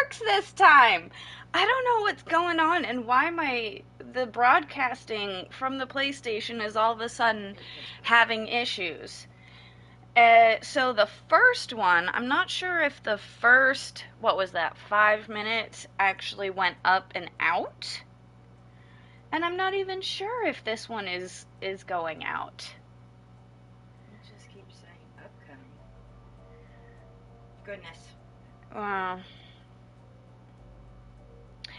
works this time. I don't know what's going on and why the broadcasting from the PlayStation is all of a sudden having issues. So the first one, I'm not sure if the first, 5 minutes actually went up and out. And I'm not even sure if this one is going out. It just keeps saying upcoming. Goodness. Wow.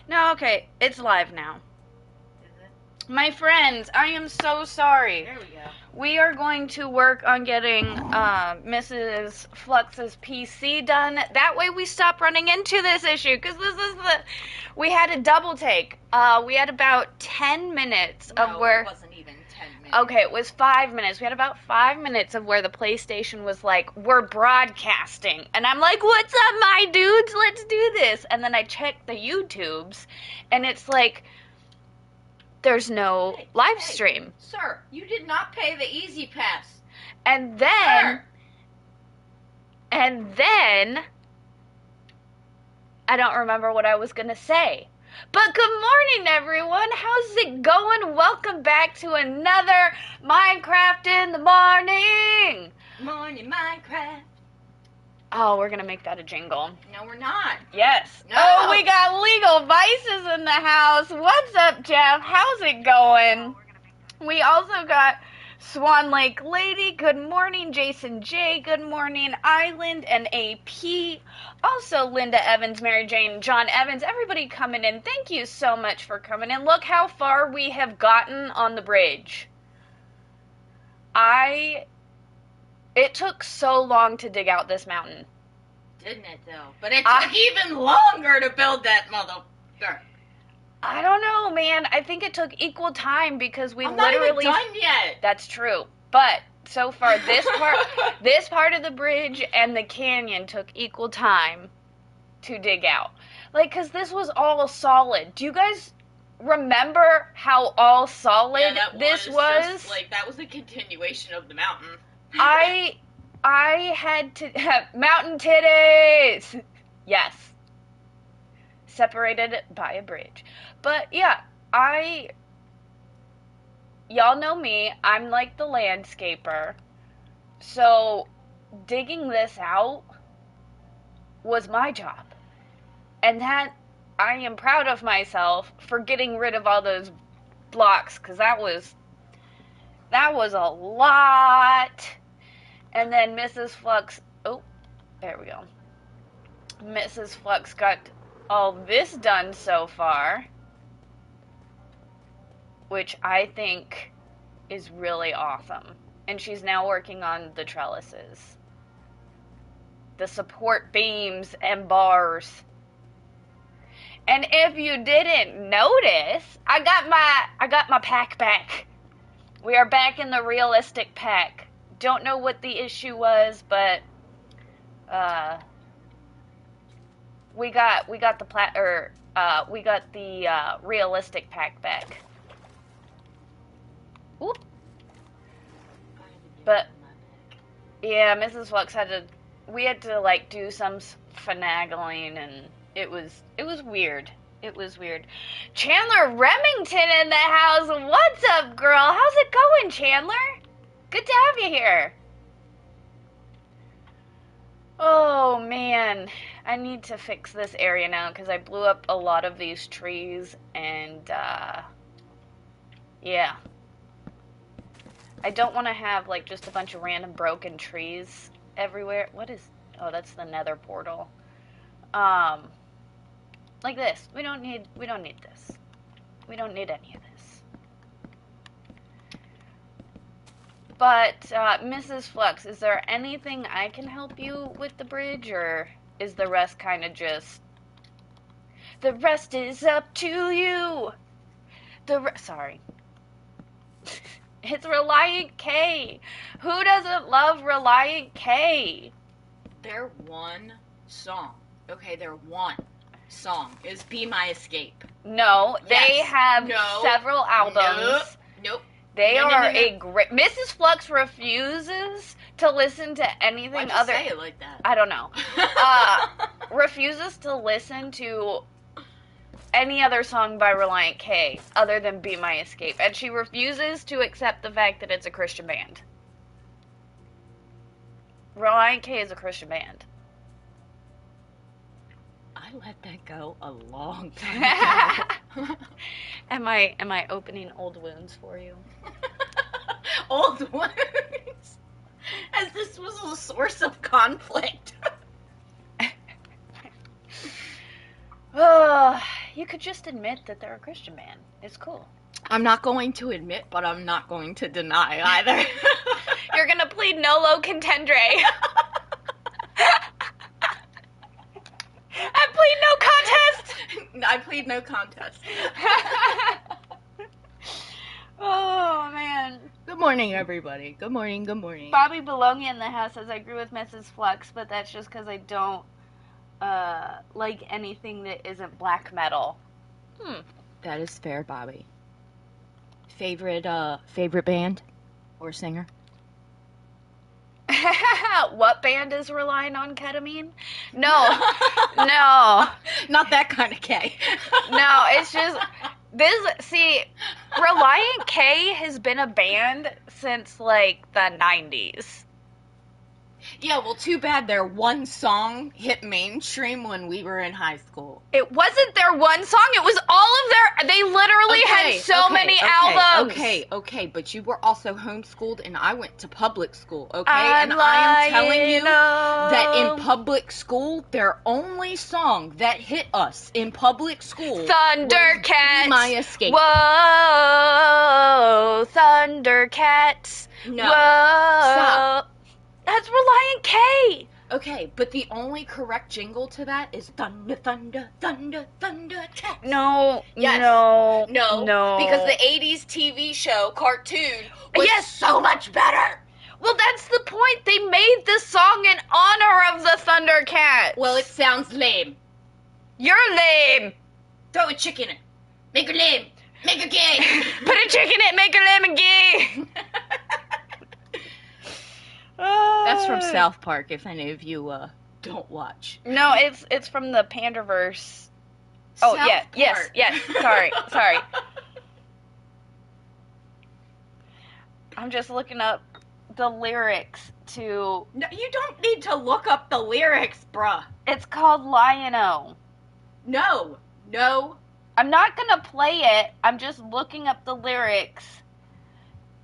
No, okay, it's live now. Is it? My friends, I am so sorry. There we go. We are going to work on getting Mrs. Flux's PC done. That way we stop running into this issue, because we had a double take. We had about 10 minutes of where... No, it wasn't even 10 minutes. Okay, it was 5 minutes. We had about 5 minutes of where the PlayStation was like, we're broadcasting. And I'm like, what's up, my dudes? Let's do this. And then I checked the YouTubes, and it's like... There's no live stream. Sir, you did not pay the Easy Pass. And then, I don't remember what I was going to say. But good morning, everyone. How's it going? Welcome back to another Minecraft in the morning. Morning Minecraft. Oh, we're going to make that a jingle. No, we're not. Yes. No. Oh, we got Legal Vices in the house. What's up, Jeff? How's it going? We also got Swan Lake Lady. Good morning, Jason J. Good morning, Island and AP. Also, Linda Evans, Mary Jane, John Evans. Everybody coming in. Thank you so much for coming in. Look how far we have gotten on the bridge. It took so long to dig out this mountain. Didn't it, though? But it took even longer to build that mother... I don't know, man. I think it took equal time because we I'm literally... not even done yet. That's true. But so far, this part of the bridge and the canyon took equal time to dig out. Like, because this was all solid. Do you guys remember how all solid this was? Just, like, that was a continuation of the mountain. I had to have mountain titties. Yes. Separated by a bridge. But yeah, y'all know me, I'm like the landscaper. So digging this out was my job. And that I am proud of myself for getting rid of all those blocks, because that was a lot. And then Mrs. Flux, oh, there we go. Mrs. Flux got all this done so far, which I think is really awesome. And she's now working on the trellises, the support beams and bars. And if you didn't notice, I got my pack back. We are back in the realistic pack. Don't know what the issue was, but we got the realistic pack back. Oop. But yeah, Mrs. Flux we had to like do some finagling, and it was weird. It was weird. Chandler Remington in the house. What's up, girl? How's it going, Chandler? Good to have you here. Oh, man. I need to fix this area now because I blew up a lot of these trees and, yeah. I don't want to have, like, just a bunch of random broken trees everywhere. What is... Oh, that's the nether portal. Like this. We don't need this. We don't need any of this. But, Mrs. Flux, is there anything I can help you with the bridge, or is the rest kind of just... The rest is up to you! Sorry. It's Reliant K! Who doesn't love Reliant K? Their one song, is Be My Escape. No, Yes. they have several albums. Nope. They are a great... Mrs. Flux refuses to listen to anything Why'd you other... say it like that? I don't know. refuses to listen to any other song by Reliant K other than Be My Escape. And she refuses to accept the fact that it's a Christian band. Reliant K is a Christian band. I let that go a long time ago. Am I opening old wounds for you? Old wounds? As this was a source of conflict. Oh, you could just admit that they're a Christian band. It's cool. I'm not going to admit, but I'm not going to deny either. You're gonna plead nolo contendere. I plead no contest. I plead no contest. Oh, man. Good morning, everybody. Good morning, good morning. Bobby Bologna in the house says, I agree with Mrs. Flux, but that's just because I don't like anything that isn't black metal. That is fair, Bobby. Favorite band or singer? What band is relying on ketamine? No. No. Not that kind of K. No, it's just Reliant K has been a band since like the 90s. Yeah, well, too bad their one song hit mainstream when we were in high school. It wasn't their one song, it was all of they literally had so many albums. Okay, but you were also homeschooled and I went to public school, okay? And I am telling you that in public school, their only song that hit us in public school Thundercats. Be My Escape. Whoa, Thundercats. No, whoa. stop. That's Reliant K. Okay, but the only correct jingle to that is thunder, thunder, thunder, thunder, cats. No, yes. no, because the 80s TV show, cartoon, was so much better. Well, that's the point. They made this song in honor of the Thundercats. Well, it sounds lame. You're lame. Throw a chick in it. Make her lame. Make her gay. Put a chick in it, make her lame and gay. That's from South Park, if any of you don't watch. No, it's from the Panderverse. Oh, South yeah, Park. yes. Sorry. I'm just looking up the lyrics to... No, you don't need to look up the lyrics, bruh. It's called Lion-O. No. I'm not gonna play it. I'm just looking up the lyrics.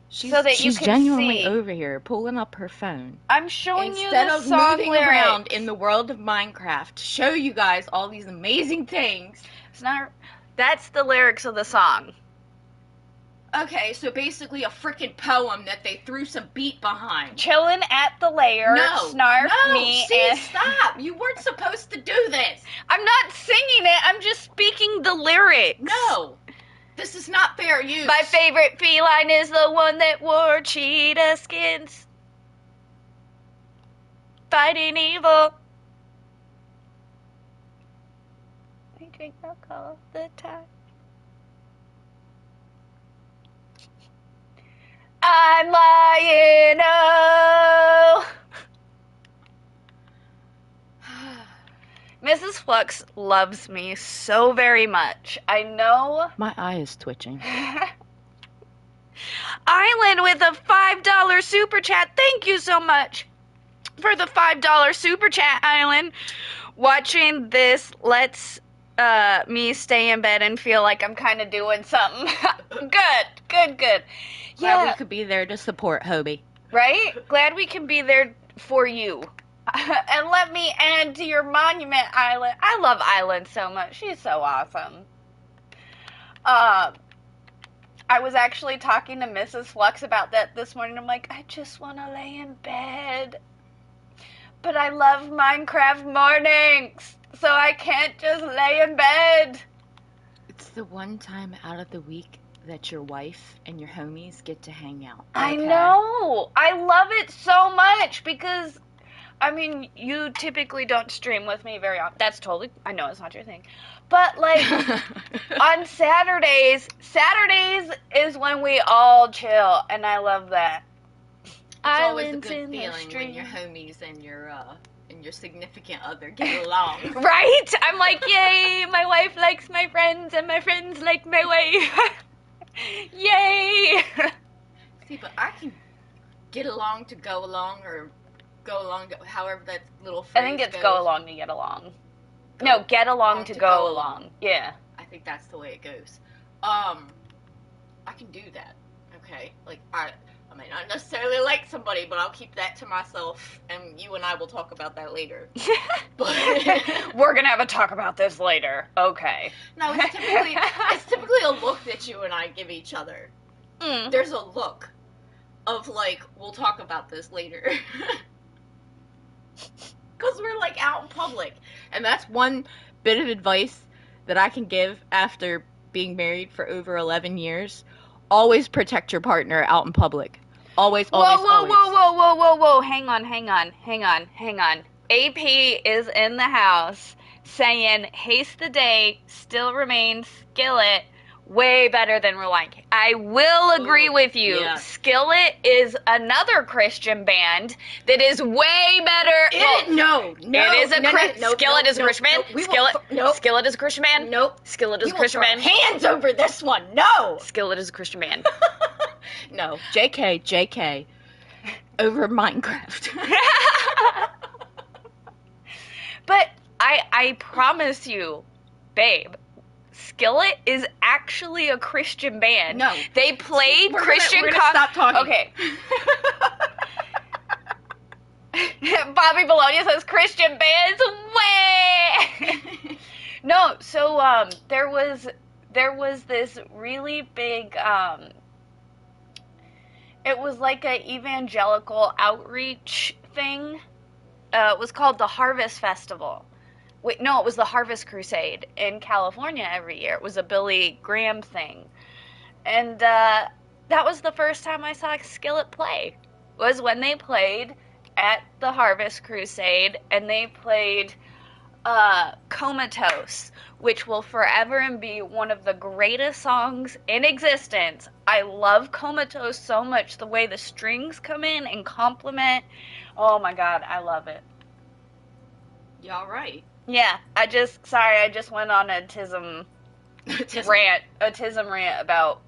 So that you she's can genuinely see. over here pulling up her phone. I'm showing Instead you the of song moving lyrics. around in the world of Minecraft to show you guys all these amazing things. It's not. That's the lyrics of the song. Okay, so basically a freaking poem that they threw some beat behind. Chillin' at the lair, snarf me. Stop! You weren't supposed to do this. I'm not singing it. I'm just speaking the lyrics. No. This is not fair use. My favorite feline is the one that wore cheetah skins. Fighting evil. I drink alcohol all the time. I'm lying. Oh. Mrs. Flux loves me so very much. I know. My eye is twitching. Island with a $5 super chat. Thank you so much for the $5 super chat, Island. Watching this lets me stay in bed and feel like I'm kind of doing something. Good. Glad we could be there to support Hobie. Right? Glad we can be there for you. And let me add to your monument, Island. I love Island so much. She's so awesome. I was actually talking to Mrs. Flux about that this morning. I'm like, I just want to lay in bed. But I love Minecraft mornings, so I can't just lay in bed. It's the one time out of the week that your wife and your homies get to hang out. Okay? I know. I love it so much because... I mean, you typically don't stream with me very often. That's totally, I know it's not your thing. But, like, on Saturdays is when we all chill, and I love that. It's always a good feeling when your homies and your and your significant other get along. Right? I'm like, yay, my wife likes my friends, and my friends like my wife. Yay! See, but I can get along to go along, or go along to, however that little phrase I think it's goes. go along to get along. No, get along to go along. Yeah. I think that's the way it goes. I can do that. Okay? Like, I may not necessarily like somebody, but I'll keep that to myself, and you and I will talk about that later. But we're gonna have a talk about this later. Okay. No, it's typically a look that you and I give each other. There's a look of, like, we'll talk about this later. Because we're, like, out in public. And that's one bit of advice that I can give after being married for over 11 years. Always protect your partner out in public. Always. Whoa. Hang on. AP is in the house saying, haste the day, still remains Skillet, way better than Rewind. I will agree with you. Yeah. Skillet is another Christian band that is way better. Skillet is a Christian band. Skillet is a Christian band. Nope. Skillet is a Christian band. Hands over this one. No. Skillet is a Christian band. No. JK. Over Minecraft. But I promise you, babe, Skillet is actually a Christian band. No. They played Christian... We're gonna stop talking. Okay. Bobby Bologna says Christian bands, way! No, so, there was this really big, it was like a evangelical outreach thing. It was called the Harvest Festival. Wait, no, it was the Harvest Crusade in California every year. It was a Billy Graham thing. And that was the first time I saw Skillet play, was when they played at the Harvest Crusade, and they played Comatose, which will forever and be one of the greatest songs in existence. I love Comatose so much, the way the strings come in and complement. Oh my god, I love it. Y'all right. Yeah, I just went on a autism rant about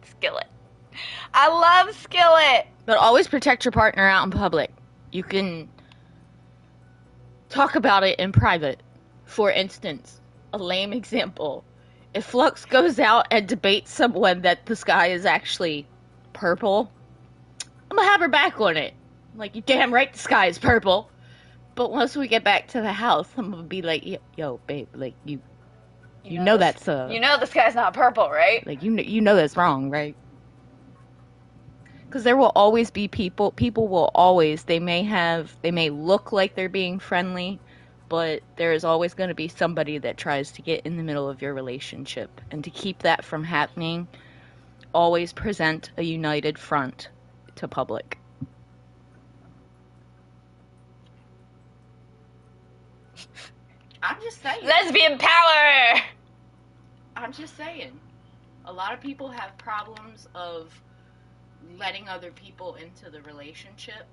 Skillet. I love Skillet! But always protect your partner out in public. You can talk about it in private. For instance, a lame example. If Flux goes out and debates someone that the sky is actually purple, I'm gonna have her back on it. Like, you damn right the sky is purple. But once we get back to the house, I'm gonna be like, yo, babe, like, you know that's you know the sky's not purple, right? Like, you know that's wrong, right? Because there will always be people will always, they may look like they're being friendly, but there is always going to be somebody that tries to get in the middle of your relationship. And to keep that from happening, always present a united front to public. I'm just saying. Lesbian power! I'm just saying. A lot of people have problems of letting other people into the relationship,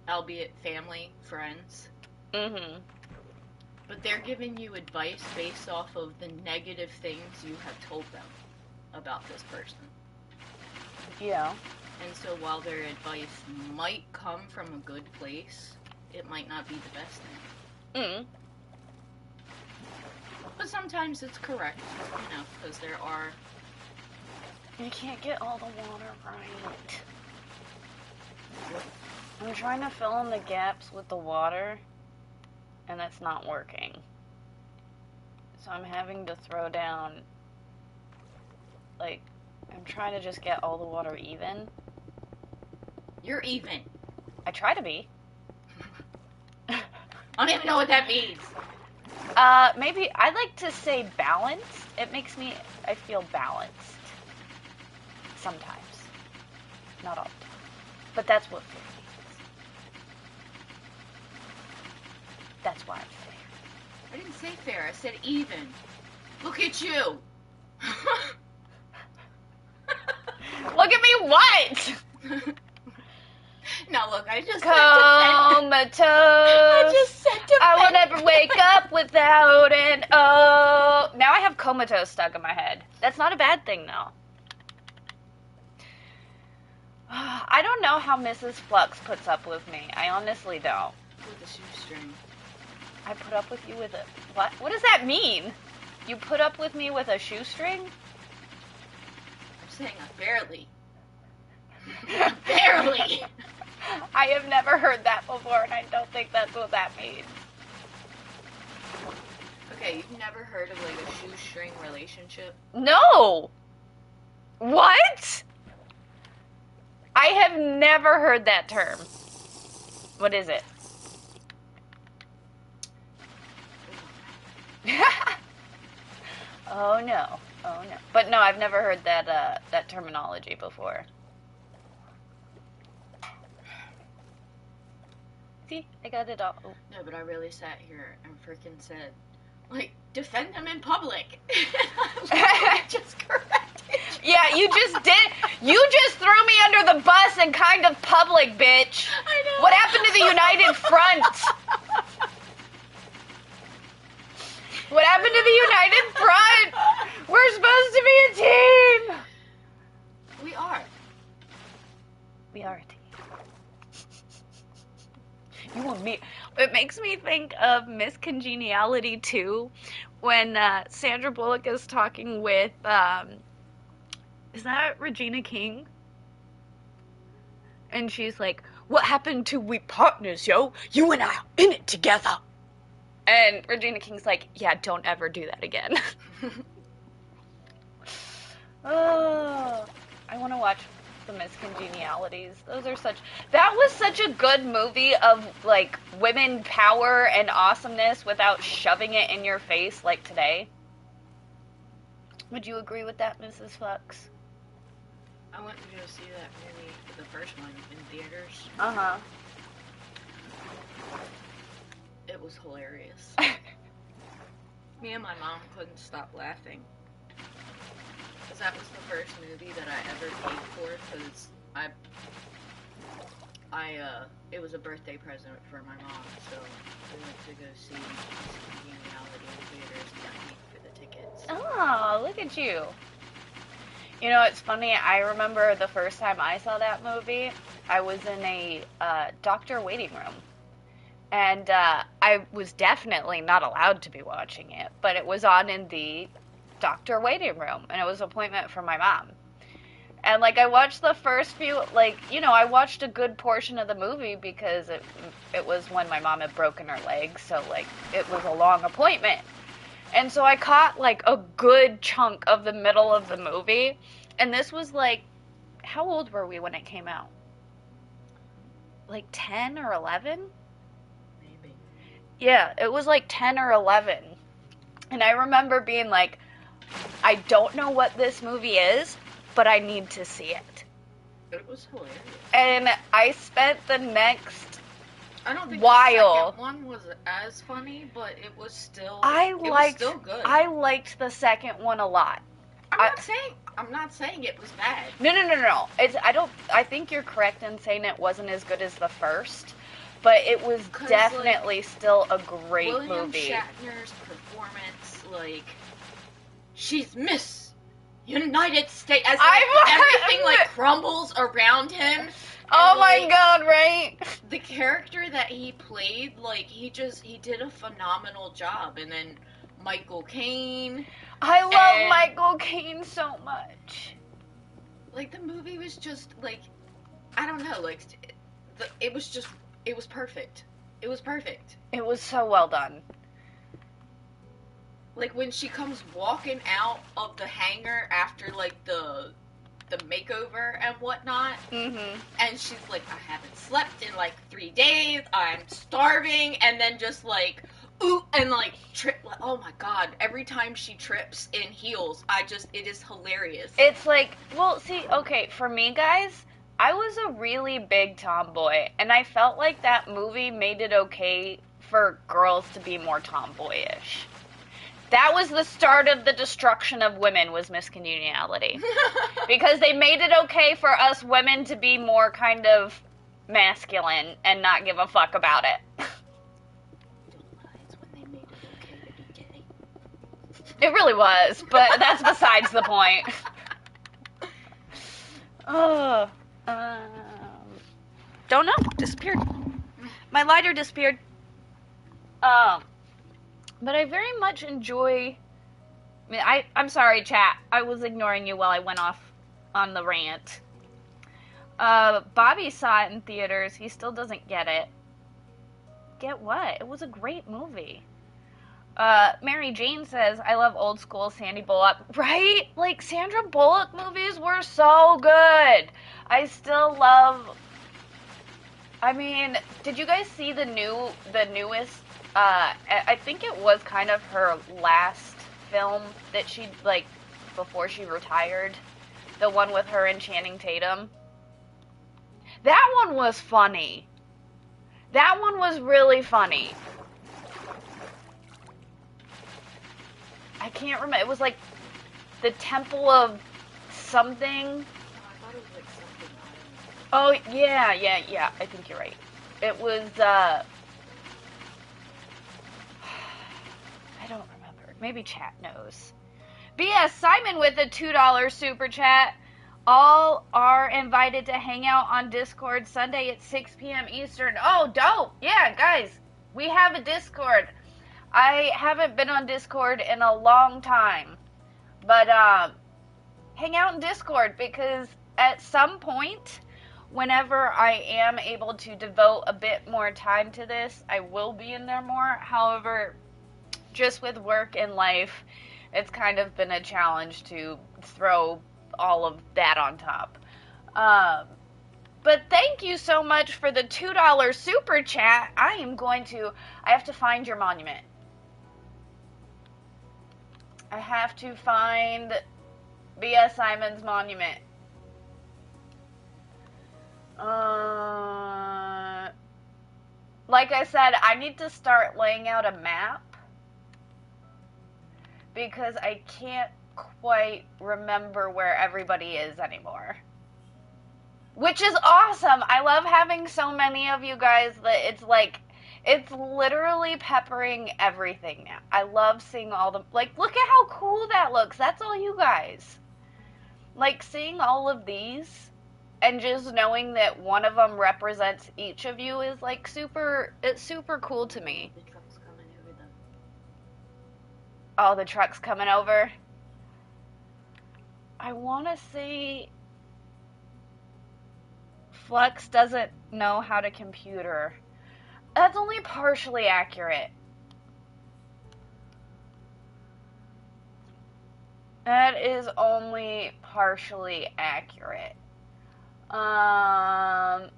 albeit family, friends. Mm-hmm. But they're giving you advice based off of the negative things you have told them about this person. Yeah. And so while their advice might come from a good place, it might not be the best thing. Mm. But sometimes it's correct, because there are... You can't get all the water right. I'm trying to fill in the gaps with the water, and that's not working. So I'm having to throw down, like, I'm trying to just get all the water even. You're even. I try to be. I don't even know what that means. Maybe, I like to say balanced. It makes me, I feel balanced. Sometimes. Not all the time. But that's what fair means. That's why I'm fair. I didn't say fair, I said even. Look at you! Look at me what? No, look, I wake up without an oh. Now I have comatose stuck in my head. That's not a bad thing, though. I don't know how Mrs. Flux puts up with me. I honestly don't. With a shoestring. I put up with you with a... What? What does that mean? You put up with me with a shoestring? I'm saying barely. Barely! I have never heard that before, and I don't think that's what that means. Okay, you've never heard of, like, a shoestring relationship? No! What? I have never heard that term. What is it? Oh no. Oh no. But no, I've never heard that terminology before. See, I got it all. Oh. No, but I really sat here and freaking said, like, defend them in public. Just corrected. Yeah, you just did. You just threw me under the bus in kind of public, bitch. I know. What happened to the United Front? What happened to the United Front? We're supposed to be a team. We are. We are a team. You and me. It makes me think of Miss Congeniality 2 when Sandra Bullock is talking with, is that Regina King? And she's like, what happened to we partners, yo? You and I are in it together. And Regina King's like, yeah, don't ever do that again. Oh, I want to watch the Miss Congenialities. That was such a good movie of, like, women power and awesomeness without shoving it in your face like today. Would you agree with that, Mrs. Flux? I went to go see that movie, the first one, in theaters. Uh-huh. It was hilarious. Me and my mom couldn't stop laughing. Because that was the first movie that I ever paid for, because it was a birthday present for my mom, so we went to go see Congeniality in theaters and got paid for the tickets. Oh, look at you. You know, it's funny, I remember the first time I saw that movie, I was in a doctor waiting room. And I was definitely not allowed to be watching it, but it was on in the doctor waiting room, and it was an appointment for my mom. And, like, I watched the first few, like, you know, I watched a good portion of the movie because it was when my mom had broken her leg, so, like, it was a long appointment. And so I caught, like, a good chunk of the middle of the movie, and this was, like, how old were we when it came out? Like 10 or 11? Yeah, it was like 10 or 11. And I remember being like, I don't know what this movie is, but I need to see it. It was hilarious. And I spent the next I don't think while. the second one was as funny, but it was still still good. I liked the second one a lot. I'm not saying it was bad. No. I think you're correct in saying it wasn't as good as the first. But it was definitely, like, still a great movie. William Shatner's performance, like, she's Miss United States, as everything, like, crumbles around him. Oh, my God, right? The character that he played, like, he did a phenomenal job. And then Michael Caine. I love Michael Caine so much. Like, the movie was just, like, I don't know, like, it was perfect. It was perfect. It was so well done. Like, when she comes walking out of the hangar after, like, the makeover and whatnot, and she's like, I haven't slept in, like, 3 days, I'm starving, and then just, like, ooh, and, like, trip, like, oh my God, every time she trips in heels, it is hilarious. It's like, well, see, okay, for me, guys, I was a really big tomboy, and I felt like that movie made it okay for girls to be more tomboyish. That was the start of the destruction of women, was Miss Congeniality. Because they made it okay for us women to be more kind of masculine and not give a fuck about it. It's when they It really was, but that's besides the point. Oh, don't know. Disappeared. My lighter disappeared. But I very much enjoy. I'm sorry, chat. I was ignoring you while I went off on the rant. Bobby saw it in theaters. He still doesn't get it. Get what? It was a great movie. Mary Jane says, I love old school Sandy Bullock. Right? Like, Sandra Bullock movies were so good. I still love... I mean, did you guys see the newest, I think it was kind of her last film that she, like, before she retired? The one with her and Channing Tatum? That one was funny. That one was really funny. I can't remember. It was like the Temple of something. No, I thought it was like something. Oh, yeah. I think you're right. It was, I don't remember. Maybe chat knows. B.S. Simon with a $2 super chat. All are invited to hang out on Discord Sunday at 6 p.m. Eastern. Oh, dope. Yeah, guys, we have a Discord. I haven't been on Discord in a long time, but hang out in Discord, because at some point, whenever I am able to devote a bit more time to this, I will be in there more. However, just with work and life, it's kind of been a challenge to throw all of that on top. But thank you so much for the $2 super chat. I have to find your monument. I have to find B.S. Simon's monument. Like I said, I need to start laying out a map, because I can't quite remember where everybody is anymore. Which is awesome. I love having so many of you guys that it's literally peppering everything now. I love seeing all the, like, look at how cool that looks. That's all you guys. Like, seeing all of these and just knowing that one of them represents each of you is, like, it's super cool to me. The truck's coming over them. Oh, the truck's coming over. I want to see... Flux doesn't know how to computer. That's only partially accurate. That is only partially accurate. Because,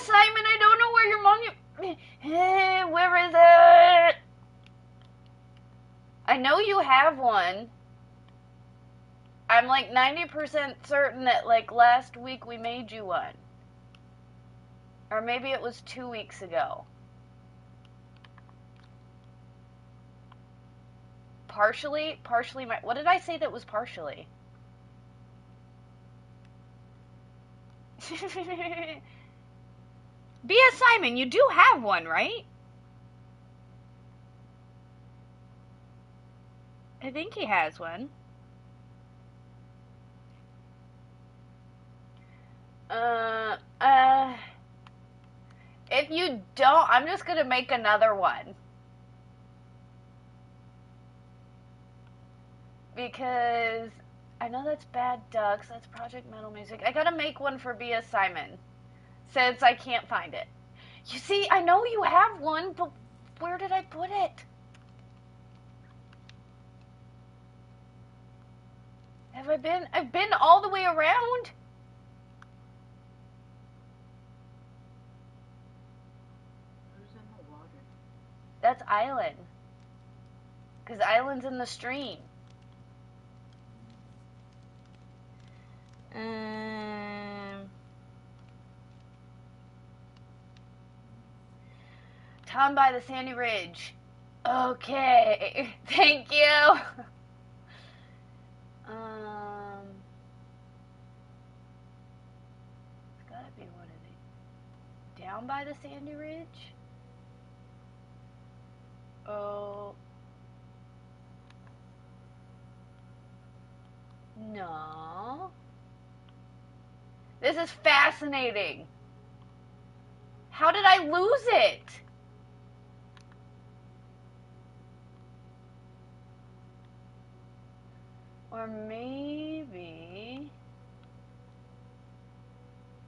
Simon, I don't know where your monument... Where is it? I know you have one. I'm like 90% certain that, like, last week we made you one. Or maybe it was 2 weeks ago. Partially, what did I say that was partially? B.S. Simon, you do have one, right? I think he has one. If you don't, I'm just gonna make another one. Because I know that's Bad Ducks, that's Project Metal Music. I gotta make one for B.S. Simon, since I can't find it. You see, I know you have one, but where did I put it? I've been all the way around. Who's in the water? That's Island. Because Island's in the stream. Town by the Sandy Ridge. Okay. Thank you. It's gotta be one of these. Down by the Sandy Ridge? Oh. No. This is fascinating. How did I lose it? Or maybe...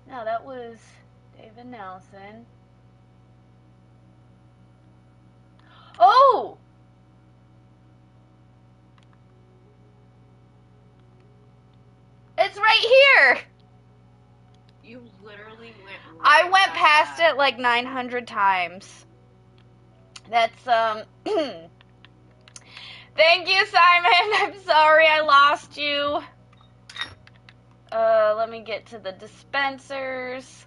No, that was David Nelson. Oh! It's right here! You literally went I went past it like 900 times. That's, Thank you, Simon. I'm sorry I lost you. Let me get to the dispensers.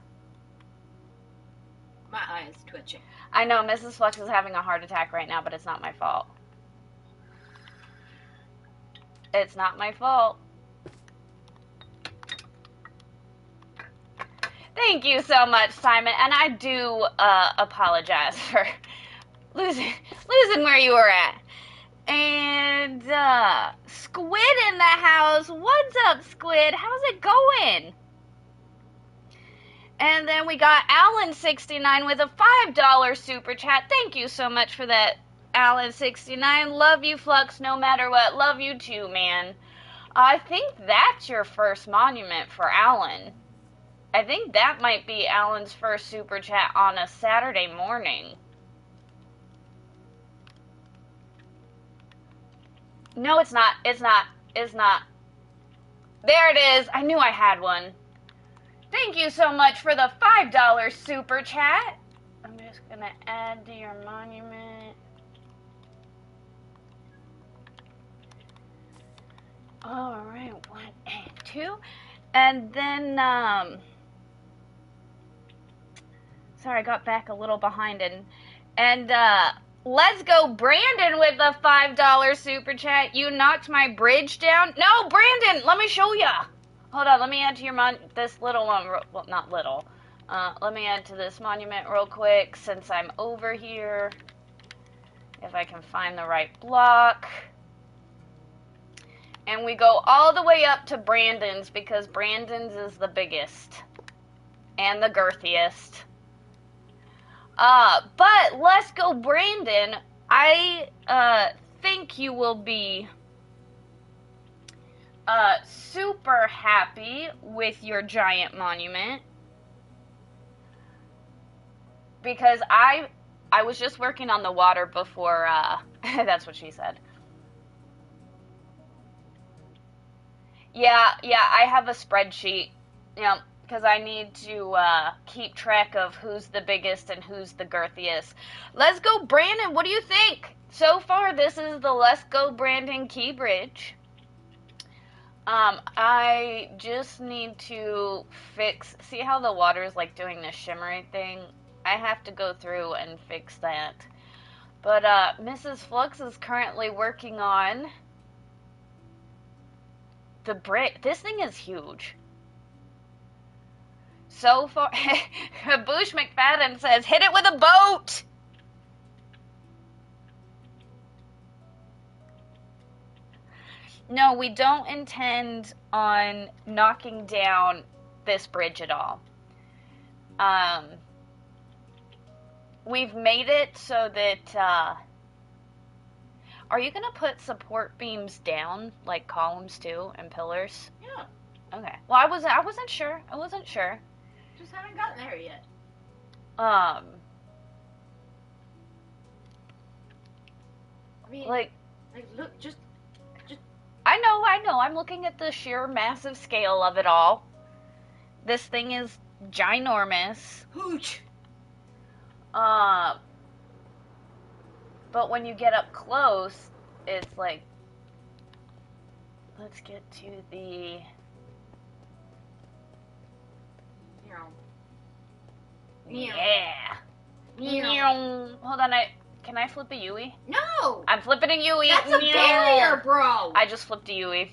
My eye is twitching. I know Mrs. Flux is having a heart attack right now, but it's not my fault. It's not my fault. Thank you so much, Simon, and I do apologize for losing where you were at. And Squid in the house. What's up, Squid? How's it going? And then we got Alan69 with a $5 super chat. Thank you so much for that, Alan69. Love you, Flux, no matter what. Love you too, man. I think that's your first monument for Alan. I think that might be Alan's first super chat on a Saturday morning. No, it's not. It's not. It's not. There it is. I knew I had one. Thank you so much for the $5 super chat. I'm just going to add to your monument. All right, 1 and 2. And then, sorry, I got back a little behind. And let's go, Brandon, with the $5 super chat. You knocked my bridge down. No, Brandon, let me show ya. Hold on, let me add to your this little one. Well, not little. Let me add to this monument real quick since I'm over here. If I can find the right block. And we go all the way up to Brandon's because Brandon's is the biggest and the girthiest. But let's go, Brandon. I think you will be super happy with your giant monument because I was just working on the water before. That's what she said. Yeah, I have a spreadsheet. Yeah, because I need to keep track of who's the biggest and who's the girthiest. Let's go, Brandon. What do you think? So far, this is the Let's Go Brandon Key Bridge. I just need to fix. See how the water is like doing this shimmery thing? I have to go through and fix that. But Mrs. Flux is currently working on the brick. This thing is huge. So far, Boosh McFadden says, hit it with a boat! No, we don't intend on knocking down this bridge at all. We've made it so that, are you gonna put support beams down, like columns too, and pillars? Yeah. Okay. Well, I wasn't sure. Just haven't gotten there yet. I mean, like look, just. I know. I'm looking at the sheer massive scale of it all. This thing is ginormous. Hooch. But when you get up close, it's like, let's get to the. Yeah. Hold on, can I flip a Yui? No! I'm flipping a Yui. That's a barrier, bro! I just flipped a Yui.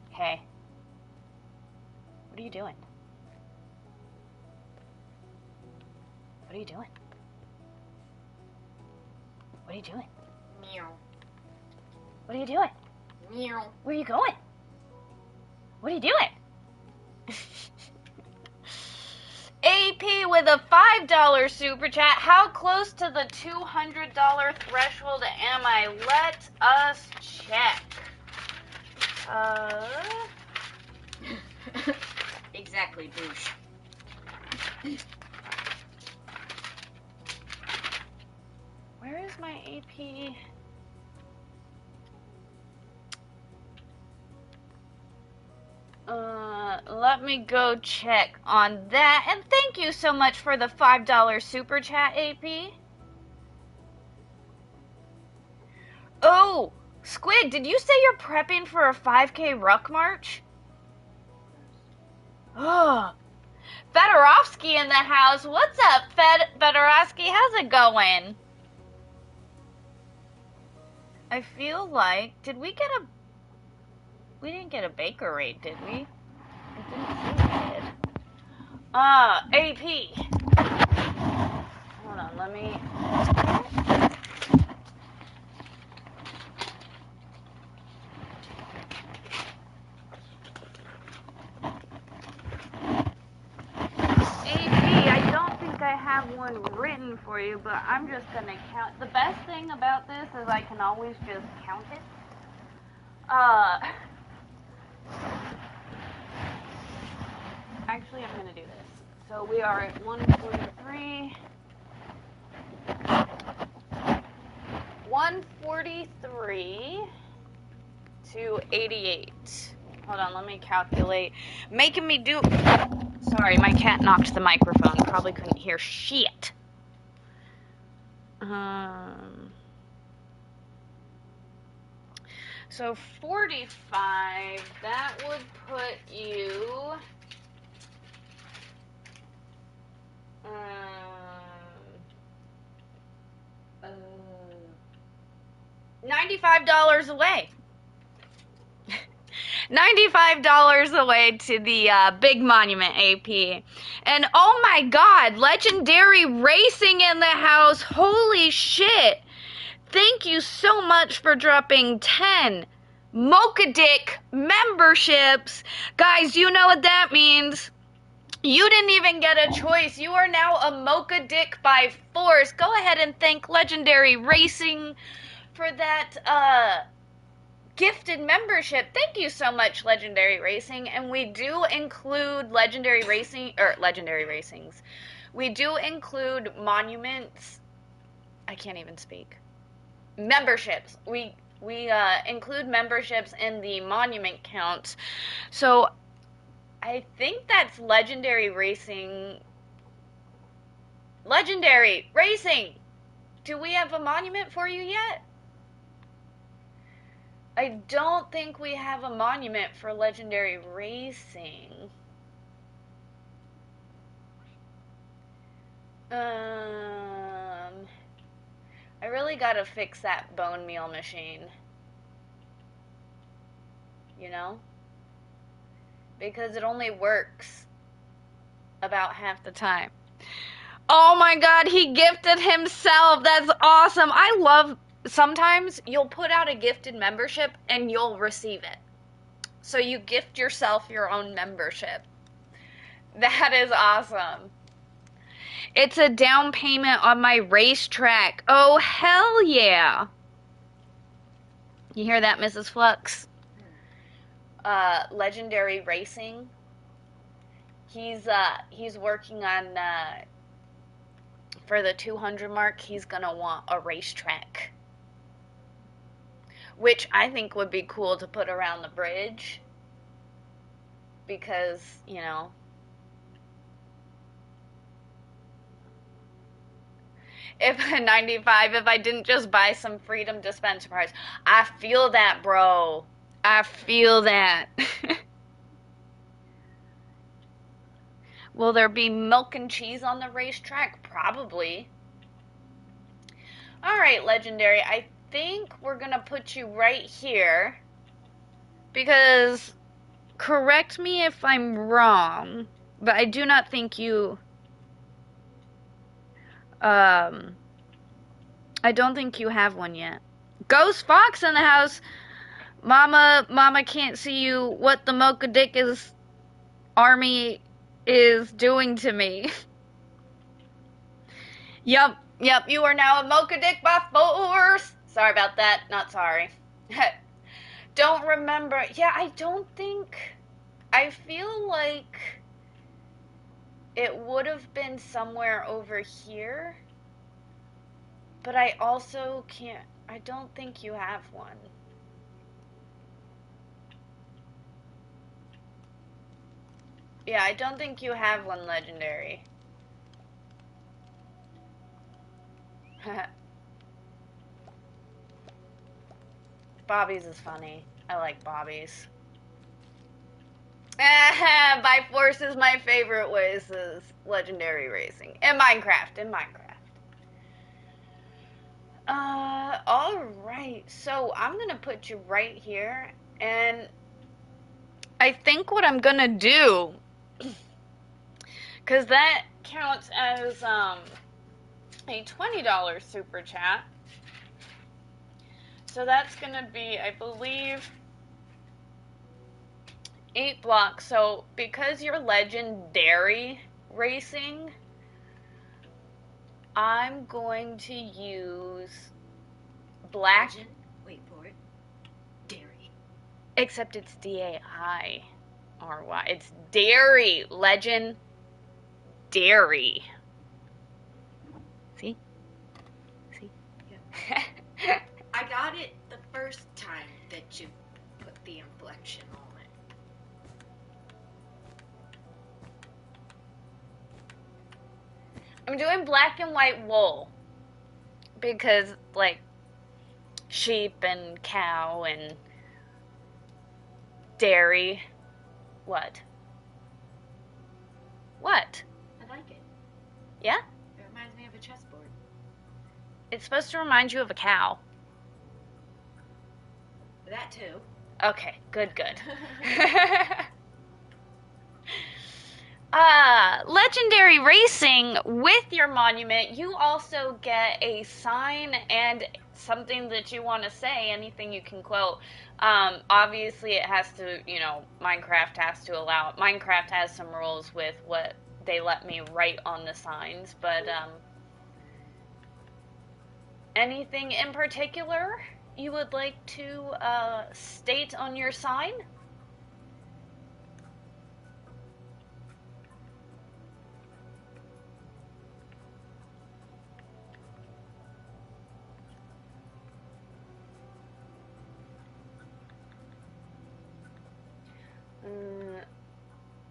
Hey. What are you doing? What are you doing? What are you doing? Meow. What What are you doing? Meow. Where are you going? What are you doing? AP with a $5 super chat. How close to the $200 threshold am I? Let us check. Exactly, Boosh. Where is my AP? Let me go check on that. And thank you so much for the $5 super chat, AP. Oh, Squid, did you say you're prepping for a 5K ruck march? Oh, Fedorovsky in the house. What's up, Fedorovsky? How's it going? I feel like, we didn't get a Baker rate, did we? I didn't see we did. AP. Hold on, let me... I have one written for you, but I'm just gonna count. The best thing about this is I can always just count it. Actually, I'm gonna do this. So we are at 143. 143 to 88. Hold on, let me calculate. Making me do... Sorry, my cat knocked the microphone. Probably couldn't hear shit. So 45, that would put you... $95 away. $95 away to the big monument, AP. And oh my god, Legendary Racing in the house. Holy shit. Thank you so much for dropping 10 Mocha Dick memberships. Guys, you know what that means. You didn't even get a choice. You are now a Mocha Dick by force. Go ahead and thank Legendary Racing for that gifted membership. Thank you so much, Legendary Racing. And we do include Legendary Racings. We do include monuments. I can't even speak. Memberships. We include memberships in the monument count. So I think that's Legendary Racing. Legendary Racing! Do we have a monument for you yet? I don't think we have a monument for Legendary Racing. I really gotta fix that bone meal machine. You know? Because it only works about half the time. Oh my god, he gifted himself. That's awesome. I love... Sometimes you'll put out a gifted membership and you'll receive it. So you gift yourself your own membership. That is awesome. It's a down payment on my racetrack. Oh, hell yeah. You hear that, Mrs. Flux? Legendary Racing. He's working on, for the 200 mark, he's gonna want a racetrack. Which I think would be cool to put around the bridge. Because, you know... If 95, if I didn't just buy some Freedom Dispenser parts. I feel that, bro. I feel that. Will there be milk and cheese on the racetrack? Probably. Alright, Legendary. I think we're going to put you right here. Because, correct me if I'm wrong, but I do not think you... I don't think you have one yet. Ghost Fox in the house. Mama can't see you what the Mocha army is doing to me. Yep, you are now a Mocha by force. Sorry about that, not sorry. Don't remember. Yeah, I feel like it would have been somewhere over here, but I also I don't think you have one. Yeah, I don't think you have one legendary. Bobby's is funny. I like Bobby's. By force is my favorite way. This is legendary racing. In Minecraft. Alright. So I'm gonna put you right here. And I think what I'm gonna do, because that counts as a $20 super chat. So that's gonna be, I believe, 8 blocks. So because you're legendary racing, I'm going to use black. Legend? Wait for it. Dairy. Except it's DAIRY. It's dairy. Legend dairy. See? Yeah. I got it the first time that you put the inflection on it. I'm doing black and white wool because, like, sheep and cow and dairy. What? What? I like it. Yeah? It reminds me of a chessboard. It's supposed to remind you of a cow. That too. Okay, good. Legendary racing, with your monument, you also get a sign and something that you want to say, anything you can quote. Obviously it has to, Minecraft has to allow it. Minecraft has some rules with what they let me write on the signs, but, anything in particular you would like to, state on your sign?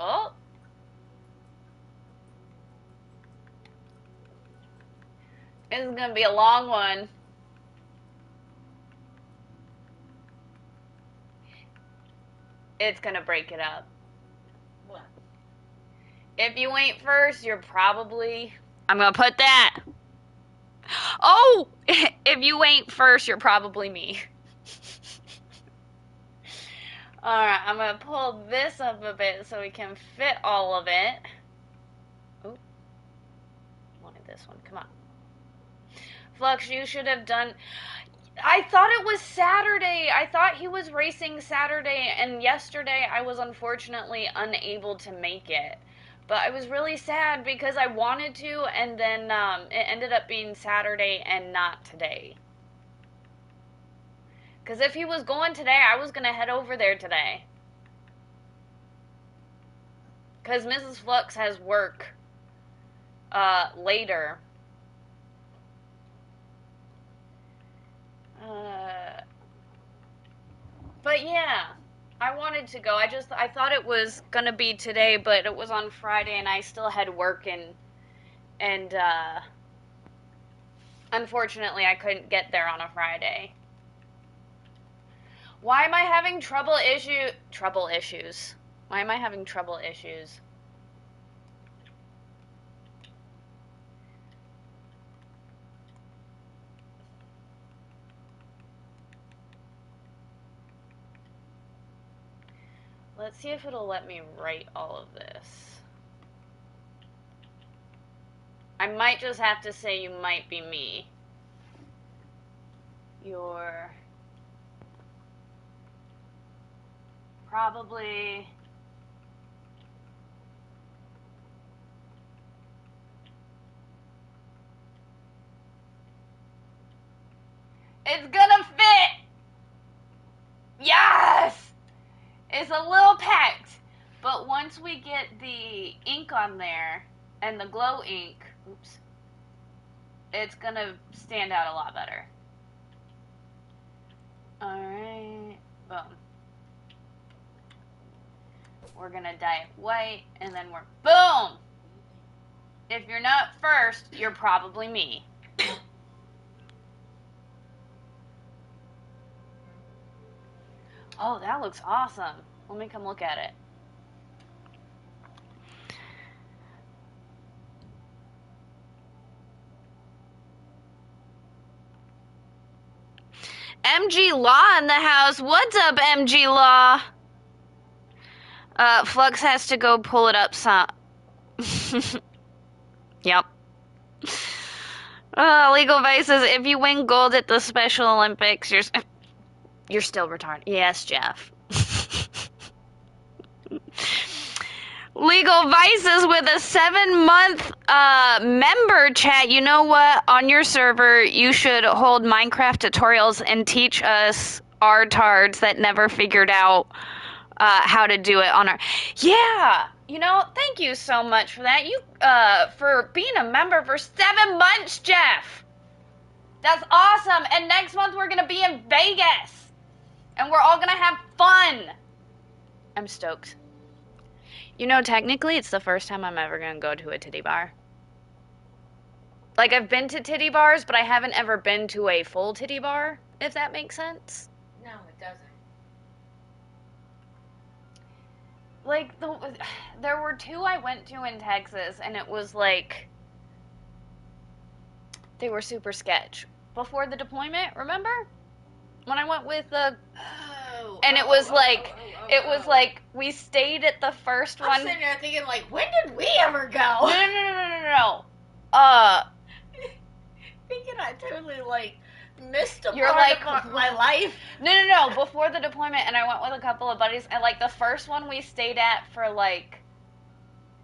Oh. This is going to be a long one. It's going to break it up. What? If you ain't first, you're probably... I'm going to put that. Oh! If you ain't first, you're probably me. Alright, I'm going to pull this up a bit so we can fit all of it. Oh. Wanted this one. Come on. Flux, you should have done... I thought it was Saturday. I thought he was racing Saturday, and yesterday I was unfortunately unable to make it. But I was really sad because I wanted to, and then it ended up being Saturday and not today. Because if he was going today, I was going to head over there today. Because Mrs. Flux has work later. But yeah, I wanted to go. I thought it was going to be today, but it was on Friday and I still had work and unfortunately I couldn't get there on a Friday. Why am I having trouble issues? Why am I having trouble issues? Let's see if it'll let me write all of this. I might just have to say you might be me. probably... It's gonna fit! Yes! It's a little packed. But once we get the ink on there, and the glow ink, oops, it's gonna stand out a lot better. Alright, boom. We're gonna dye it white, and then we're, boom! If you're not first, you're probably me. Oh, that looks awesome. Let me come look at it. MG Law in the house. What's up, MG Law? Flux has to go pull it up some. Yep. Legal Vices, if you win gold at the Special Olympics, you're still retarded. Yes, Jeff. Legal Vices with a 7-month member chat. You know what? On your server, you should hold Minecraft tutorials and teach us artards that never figured out how to do it on our... Yeah! You know, thank you so much for that. You, for being a member for 7 months, Jeff! That's awesome! And next month we're gonna be in Vegas! And we're all gonna have fun! I'm stoked. You know, technically, it's the first time I'm ever gonna go to a titty bar. Like, I've been to titty bars, but I haven't ever been to a full titty bar, if that makes sense. No, it doesn't. Like, there were 2 I went to in Texas, and it was like, they were super sketch. Before the deployment, remember? When I went with the... And it was like, we stayed at the first one. I'm sitting there thinking, like, when did we ever go? No. Thinking I totally, like, missed a You're part like, of my life. No. Before the deployment, and I went with a couple of buddies, and, like, the first one we stayed at for, like,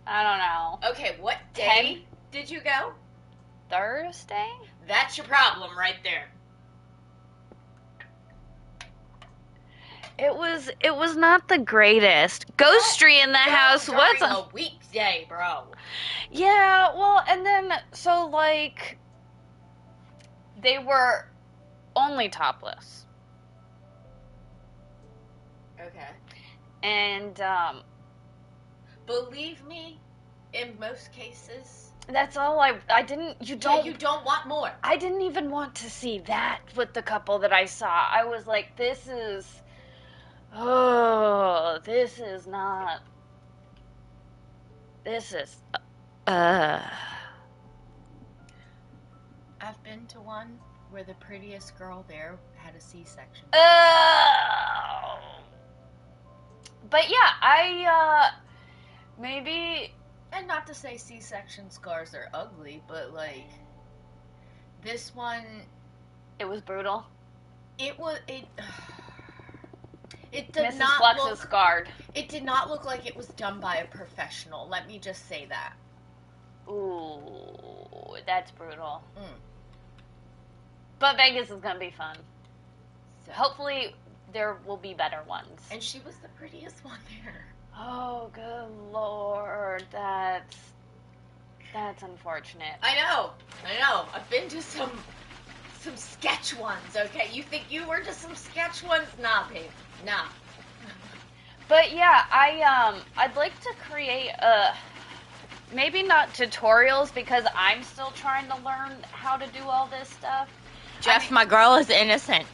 I don't know. Okay, what day did you go? Thursday? That's your problem right there. It was not the greatest. Ghostry in the house. What's a weekday, bro? Yeah, well, and then so like they were only topless. Okay. And believe me, in most cases, that's all I didn't. You don't want more. I didn't even want to see that with the couple that I saw. I was like, this is not. This is. I've been to one where the prettiest girl there had a C-section. But yeah, I maybe. And not to say C-section scars are ugly, but like this one, it was brutal. It did Mrs. not Flux look is scarred. It did not look like it was done by a professional. Let me just say that. Ooh, that's brutal. Mm. But Vegas is gonna be fun. So. Hopefully, there will be better ones. And she was the prettiest one there. Oh, good lord, that's unfortunate. I know. I've been to some sketch ones. Okay, you think you were to some sketch ones? Nah, babe. Nah. But yeah, I'd like to create maybe not tutorials because I'm still trying to learn how to do all this stuff. Jeff, my girl is innocent.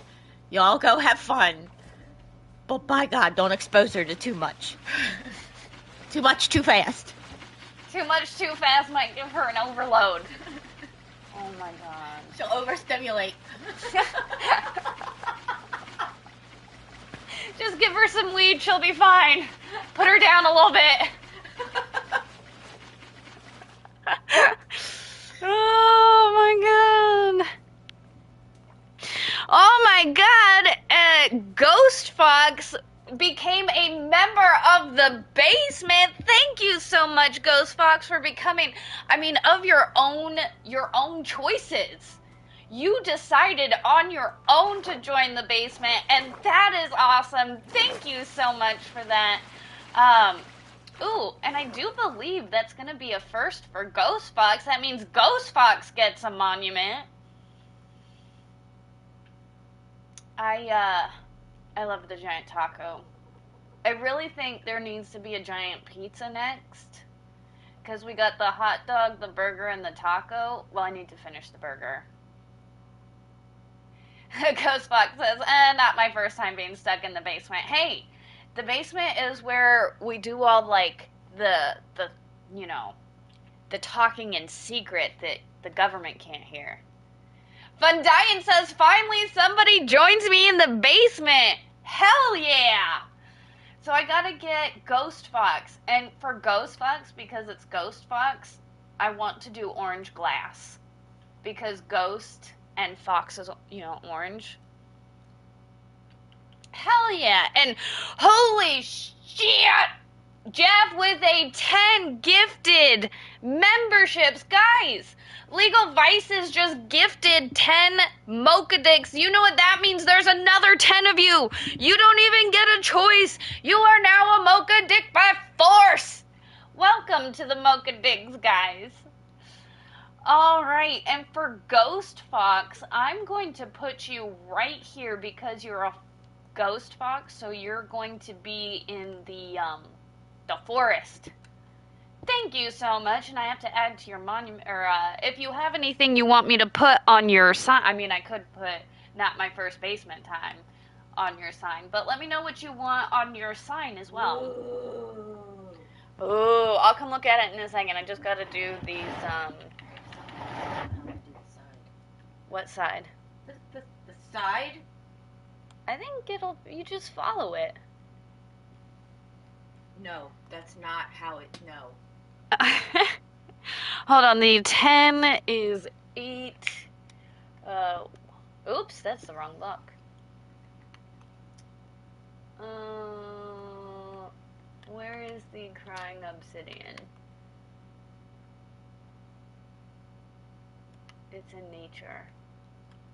Y'all go have fun. But by God, don't expose her to too much. Too much, too fast. Too much, too fast might give her an overload. Oh my God. She'll overstimulate. Just give her some weed, she'll be fine. Put her down a little bit. Oh my God. Oh my God. Ghost Fox became a basement. Thank you so much, Ghost Fox, for becoming, of your own choices. You decided on your own to join the basement, and that is awesome. Thank you so much for that. Ooh, and I do believe that's going to be a first for Ghost Fox. That means Ghost Fox gets a monument. I love the giant taco. I really think there needs to be a giant pizza next. Because we got the hot dog, the burger, and the taco. Well, I need to finish the burger. Ghost Fox says, not my first time being stuck in the basement. Hey, the basement is where we do all, like, the talking in secret that the government can't hear. Fundian says, finally somebody joins me in the basement. Hell yeah! So I gotta get Ghost Fox. And for Ghost Fox, because it's Ghost Fox, I want to do orange glass. Because Ghost and Fox is, orange. Hell yeah! And holy shit! Jeff with a 10 gifted memberships. Guys, Legal Vices just gifted 10 Mocha Dicks. You know what that means? There's another 10 of you. You don't even get a choice. You are now a Mocha Dick by force. Welcome to the Mocha Dicks, guys. Alright, and for Ghost Fox, I'm going to put you right here because you're a Ghost Fox, so you're going to be in the forest. Thank you so much, and I have to add to your monument, or if you have anything you want me to put on your sign, I could put not my first basement time on your sign, but let me know what you want on your sign as well. Ooh, I'll come look at it in a second. I just gotta do these, What side? The side? I think you just follow it. No, that's not how it, no. Hold on, the 10 is 8. Oops, that's the wrong look. Where is the crying obsidian? It's in nature.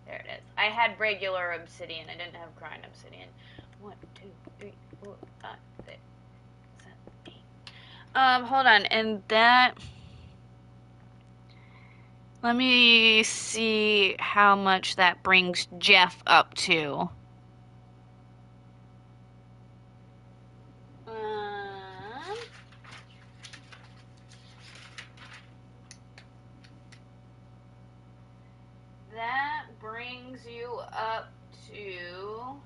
There it is. I had regular obsidian. I didn't have crying obsidian. 1, 2, 3, 4, 5, 6, 7, 8. Hold on, and that... Let me see how much that brings Jeff up to. That brings you up to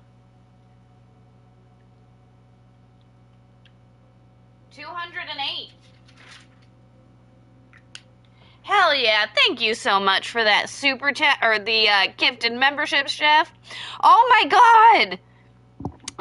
208. Hell yeah, thank you so much for that super chat, or the gifted memberships, Jeff. Oh my god!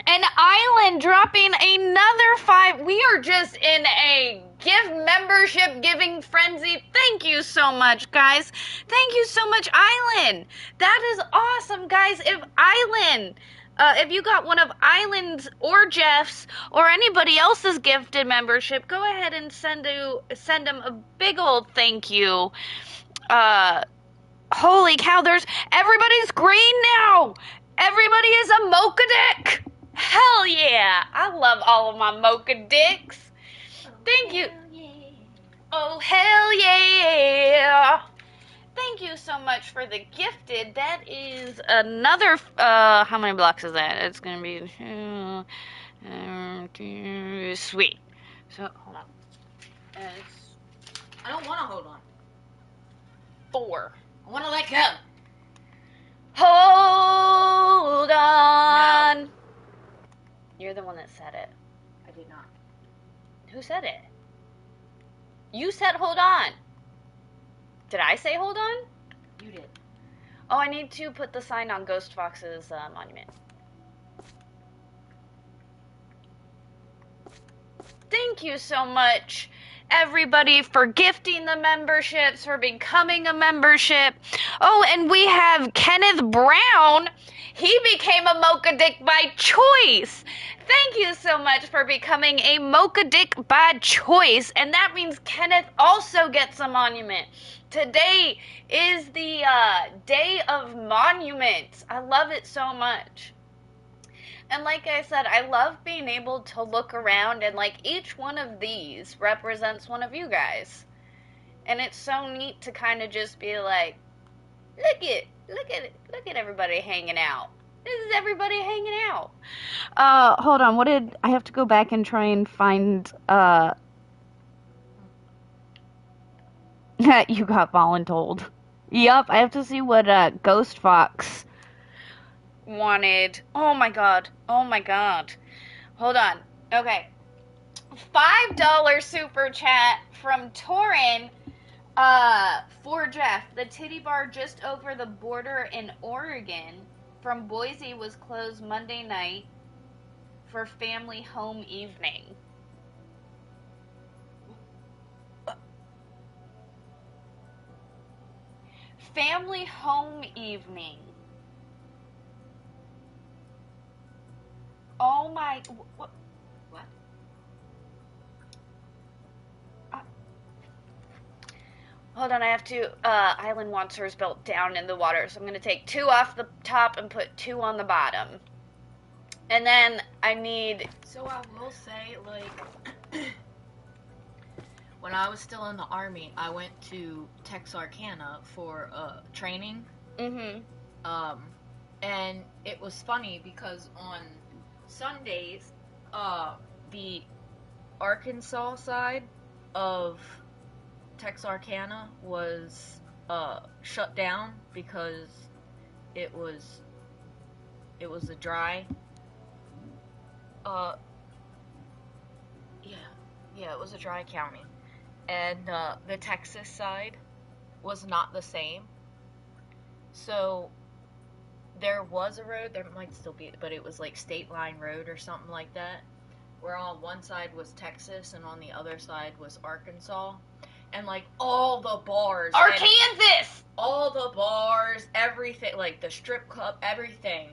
An island dropping another 5. We are just in a gift membership giving frenzy. Thank you so much, guys. Thank you so much, Island. That is awesome, guys. If you got one of Island's or Jeff's or anybody else's gifted membership, go ahead and send them a big old thank you. Holy cow, everybody's green now. Everybody is a Mocha Dick. Hell yeah! I love all of my Mocha Dicks. Thank you. Oh, hell yeah! Thank you so much for the gifted. That is another, how many blocks is that? It's gonna be, sweet. So, hold on. I don't want to hold on. 4. I want to let go. Hold on. No. You're the one that said it. I did not. Who said it? You said hold on. Did I say hold on? You did. Oh, I need to put the sign on Ghost Fox's monument. Thank you so much. everybody for gifting the memberships, for becoming a membership. Oh, and we have Kenneth Brown. He became a Mocha Dick by choice. Thank you so much for becoming a Mocha Dick by choice. And that means Kenneth also gets a monument. Today is the Day of Monuments. I love it so much. And like I said, I love being able to look around and like each one of these represents one of you guys. And it's so neat to kind of just be like, look at everybody hanging out. This is everybody hanging out. Hold on, what did I have to go back and try and find you got voluntold. Yup, I have to see what Ghost Fox wanted. Oh my god. Oh my god. Hold on. Okay. $5 super chat from Torin for Jeff. The titty bar just over the border in Oregon from Boise was closed Monday night for family home evening. Family home evening. Oh my... What? Hold on, I have to, Island wants hers built down in the water, so I'm going to take 2 off the top and put 2 on the bottom. And then I need... So I will say, like, when I was still in the Army, I went to Texarkana for, training. Mm-hmm. And it was funny because on Sundays, the Arkansas side of Texarkana was shut down because it was a dry it was a dry county, and the Texas side was not the same. So there was a road, there might still be, but it was like State Line Road or something like that, where on one side was Texas and on the other side was Arkansas. And, like, all the bars. Arkansas! All the bars, everything, like, the strip club, everything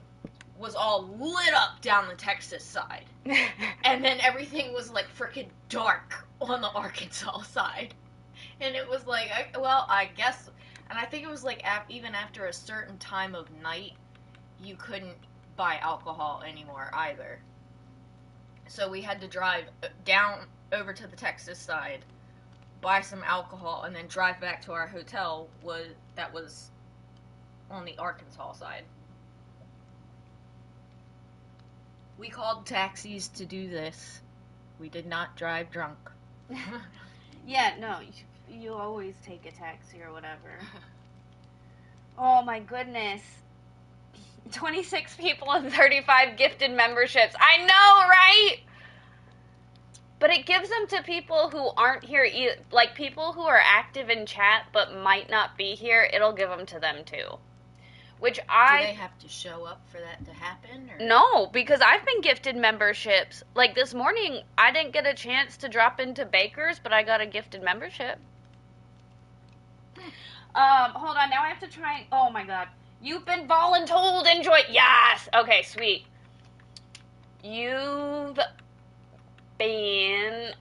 was all lit up down the Texas side. And then everything was, like, freaking dark on the Arkansas side. And it was like, I guess, and I think it was, like, even after a certain time of night, you couldn't buy alcohol anymore either. So we had to drive down over to the Texas side, buy some alcohol, and then drive back to our hotel that was on the Arkansas side. We called taxis to do this. We did not drive drunk. Yeah, no, you always take a taxi or whatever. Oh my goodness. 26 people and 35 gifted memberships. I know, right? But it gives them to people who aren't here, like people who are active in chat but might not be here. It'll give them to them too. Do they have to show up for that to happen? Or? No, because I've been gifted memberships. Like this morning, I didn't get a chance to drop into Baker's, but I got a gifted membership. Hold on. Now I have to try. Oh my god. You've been voluntold. Enjoy. Yes. Okay, sweet. You've been...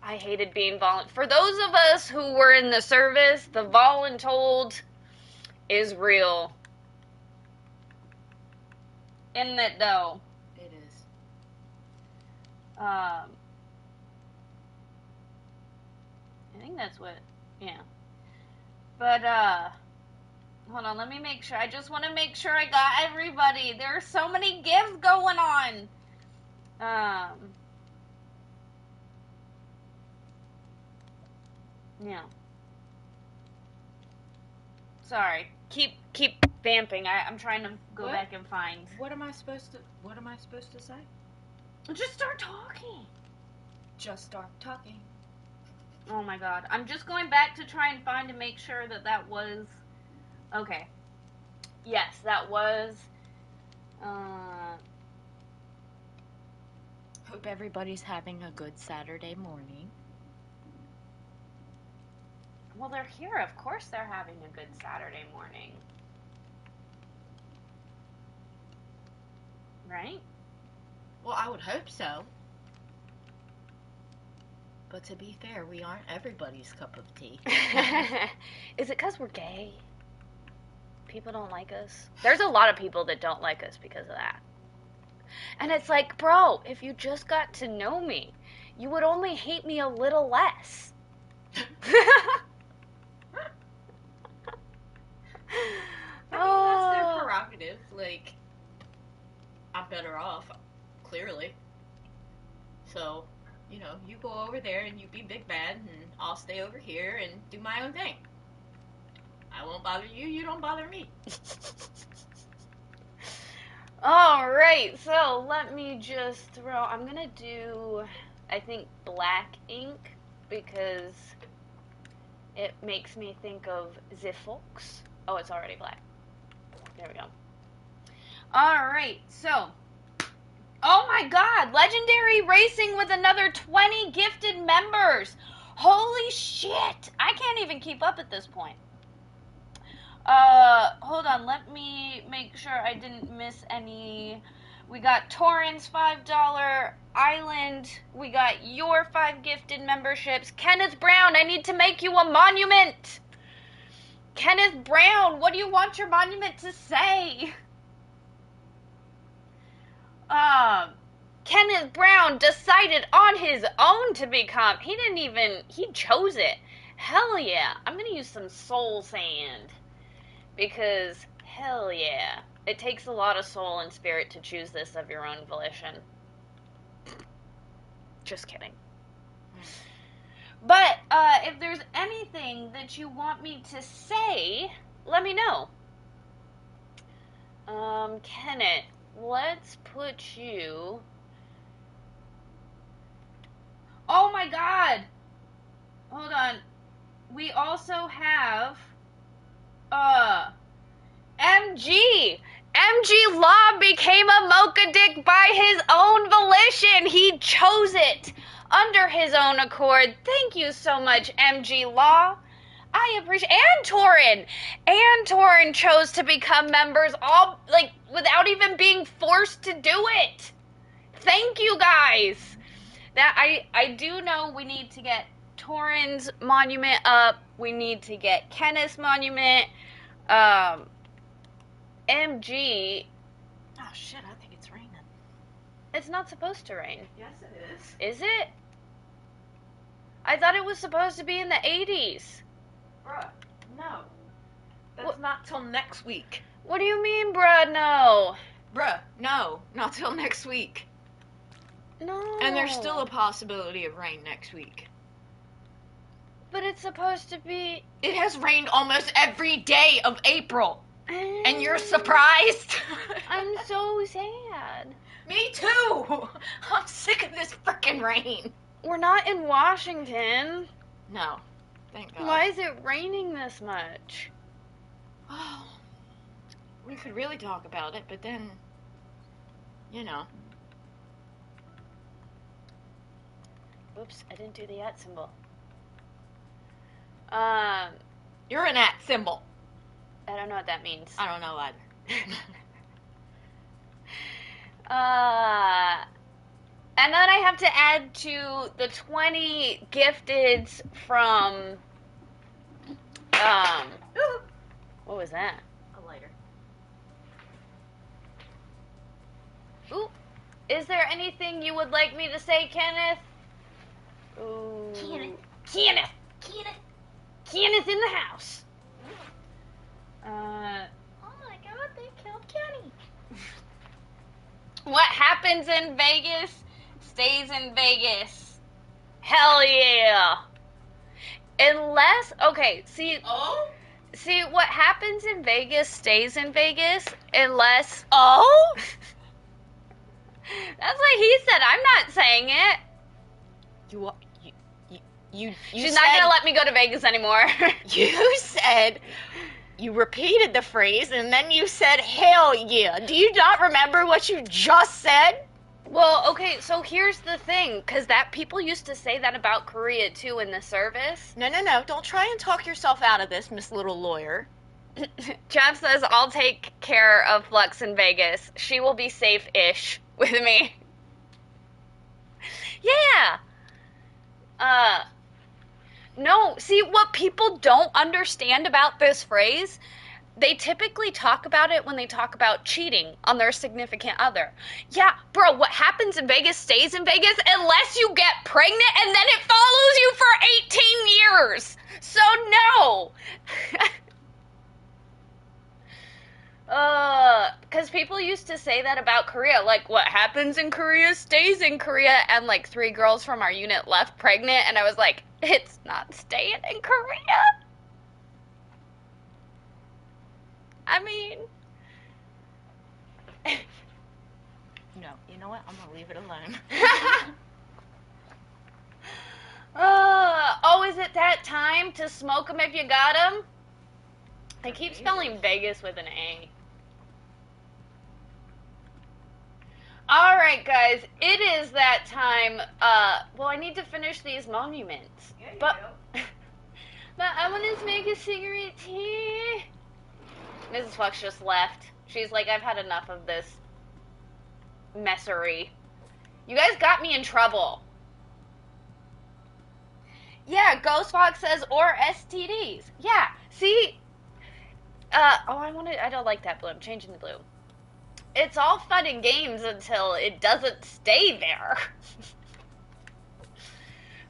I hated being for those of us who were in the service, the voluntold is real. Isn't it, though? It is. I think that's what... Yeah. But, hold on, let me make sure. I just want to make sure I got everybody. There are so many gifts going on. Yeah. Sorry. Keep vamping. I'm trying to go back and find. What am I supposed to say? Just start talking. Just start talking. Oh my god. I'm just going back to try and find and make sure that was... Okay. Yes, that was... Hope everybody's having a good Saturday morning. Well, they're here. Of course they're having a good Saturday morning. Right? Well, I would hope so. But to be fair, we aren't everybody's cup of tea. Is it because we're gay? People don't like us? There's a lot of people that don't like us because of that. And it's like, bro, if you just got to know me, you would only hate me a little less. I mean, that's their prerogative. Like, I'm better off, clearly. So, you know, you go over there and you be big bad, and I'll stay over here and do my own thing. I won't bother you, you don't bother me. Alright, so let me just throw, I'm gonna do, I think, black ink, because it makes me think of the fox. Oh, it's already black. There we go. Alright, so, oh my god, Legendary Racing with another 20 gifted members. Holy shit, I can't even keep up at this point. Hold on, let me make sure I didn't miss any. We got Torrens $5 Island. We got your 5 gifted memberships. Kenneth Brown, I need to make you a monument. Kenneth Brown, what do you want your monument to say? Kenneth Brown decided on his own to become. He chose it. Hell yeah. I'm gonna use some soul sand. Because, hell yeah, it takes a lot of soul and spirit to choose this of your own volition. Just kidding. But, if there's anything that you want me to say, let me know. Kenneth, let's put you... Oh my god! Hold on. We also have... MG Law became a mocha dick by his own volition. He chose it under his own accord. Thank you so much, MG Law. I appreciate. And Torin chose to become members, all like without even being forced to do it. Thank you guys. That I do know we need to get Torin's monument up. We need to get Kenneth's monument. MG. Oh shit, I think it's raining. It's not supposed to rain. Yes, it is. Is it? I thought it was supposed to be in the 80s. Bruh, no. That's not till next week. What do you mean, bruh, no? Bruh, no. Not till next week. No. And there's still a possibility of rain next week. But it's supposed to be... It has rained almost every day of April. And you're surprised? I'm so sad. Me too. I'm sick of this frickin' rain. We're not in Washington. No. Thank God. Why is it raining this much? Oh, we could really talk about it, but then, you know. Oops, I didn't do the @ symbol. You're an @ symbol. I don't know what that means. I don't know either. And then I have to add to the 20 gifteds from, what was that? A lighter. Ooh, is there anything you would like me to say, Kenneth? Ooh. Kenneth in the house. Oh my God, they killed Kenny. What happens in Vegas stays in Vegas. Hell yeah. Unless, okay, see, what happens in Vegas stays in Vegas unless, that's what he said. I'm not saying it. She's not going to let me go to Vegas anymore. You said, you repeated the phrase, and then you said, hell yeah. Do you not remember what you just said? Well, okay, so here's the thing, because that people used to say that about Korea too in the service. No, no, no. Don't try and talk yourself out of this, Miss Little Lawyer. Jeff says, I'll take care of Flux in Vegas. She will be safe-ish with me. Yeah. Uh, no, see, what people don't understand about this phrase, they typically talk about it when they talk about cheating on their significant other. Yeah, bro, what happens in Vegas stays in Vegas unless you get pregnant and then it follows you for 18 years. So, no. Because people used to say that about Korea. Like, what happens in Korea stays in Korea. And, like, 3 girls from our unit left pregnant. And I was like, it's not staying in Korea. I mean. No, you know what? I'm gonna leave it alone. Oh, is it that time to smoke them if you got them? They keep spelling Vegas with an A. Alright, guys, it is that time. Well, I need to finish these monuments. Yeah, you but, do. but I want to make a cigarette tea. Mrs. Flux just left. She's like, I've had enough of this messery. You guys got me in trouble. Yeah, Ghost Fox says, or STDs. Yeah, see? I don't like that blue. I'm changing the blue. It's all fun and games until it doesn't stay there.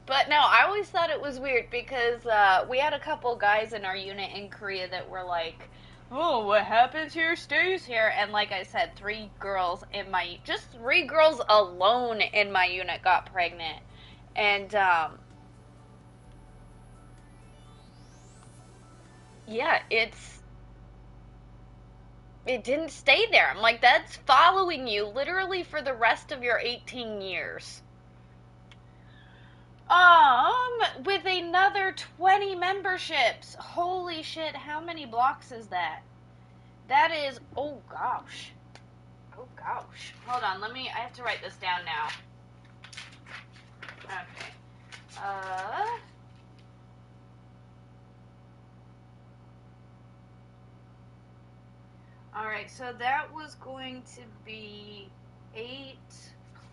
But no, I always thought it was weird because we had a couple guys in our unit in Korea that were like, oh, what happens here stays here. And like I said, 3 girls alone in my unit got pregnant. And, yeah, it didn't stay there. I'm like, that's following you literally for the rest of your 18 years. With another 20 memberships. Holy shit, how many blocks is that? That is, oh gosh. Oh gosh. Hold on, I have to write this down now. Okay. Alright, so that was going to be 8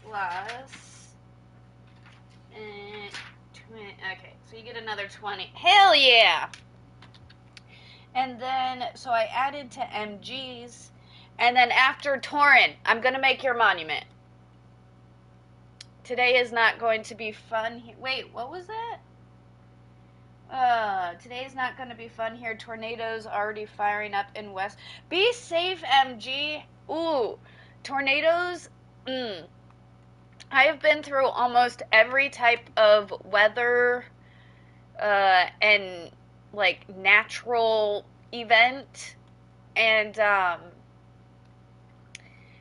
plus, okay, so you get another 20. Hell yeah! And then, so I added to MG's, and then after Torin, I'm gonna make your monument. Today is not going to be fun. Wait, what was that? Today's not going to be fun here. Tornadoes already firing up in West. Be safe, MG. Ooh, tornadoes. I have been through almost every type of weather, and like natural event, and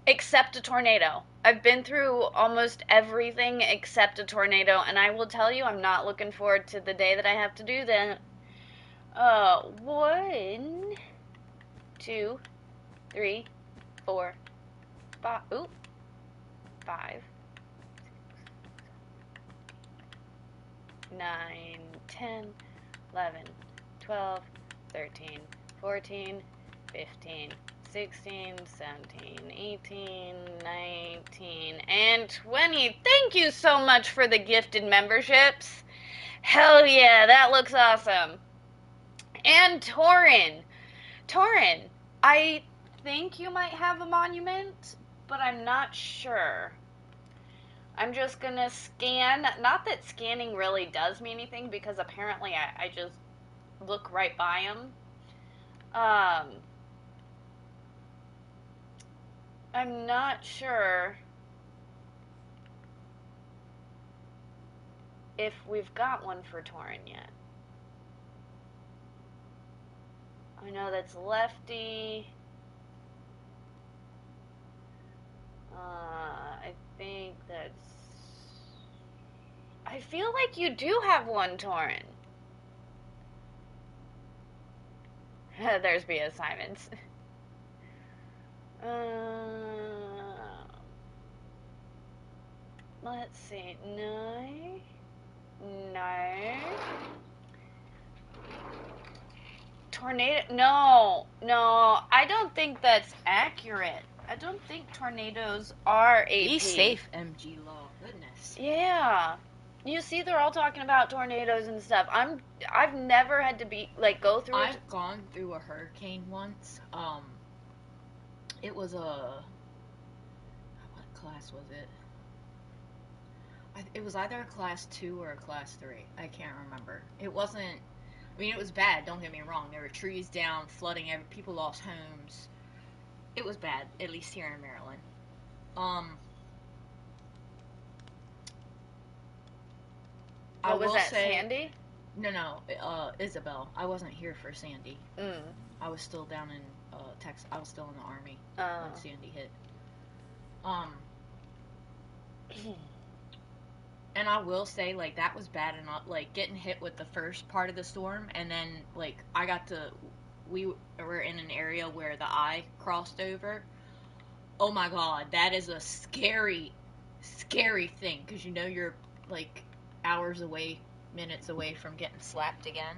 except a tornado. I've been through almost everything except a tornado, and I will tell you, I'm not looking forward to the day that I have to do that. 1, 2, 3, 4, 5. Ooh, 5, 9, 10, 11, 12, 13, 14, 15, 16, 17, 18, 19, and 20. Thank you so much for the gifted memberships. Hell yeah, that looks awesome. And Torin, I think you might have a monument, but I'm not sure. I'm just gonna scan. Not that scanning really does me anything, because apparently I just look right by them. I'm not sure if we've got one for Torin yet. I know that's Lefty. I think that's... I feel like you do have one, Torin. There's B.S. Simons. Uh, 1, 2, 3, 4, 5, 6, 7, 8, 9, 10, 11, 12, 13, 14, 15, 16, 17, 18, 19, and 20. Thank you so much for the gifted memberships. Hell yeah, that looks awesome. And Torin, let's see. No. No. Tornado. No. No. I don't think that's accurate. I don't think tornadoes are AP. Be safe, MG Law. Goodness. Yeah. You see, they're all talking about tornadoes and stuff. I've never had to be like go through. I've gone through a hurricane once. It was what class was it? It was either a class 2 or a class 3. I can't remember. It wasn't. I mean, it was bad. Don't get me wrong. There were trees down, flooding. People lost homes. It was bad, at least here in Maryland. What was that, Sandy? No, Isabel. I wasn't here for Sandy. Mm. I was still down in Texas. I was still in the Army when Sandy hit. And I will say, like, that was bad enough, like, getting hit with the first part of the storm, and then, like, we were in an area where the eye crossed over. Oh my god, that is a scary, scary thing, because you know you're, like, hours away, minutes away from getting slapped again.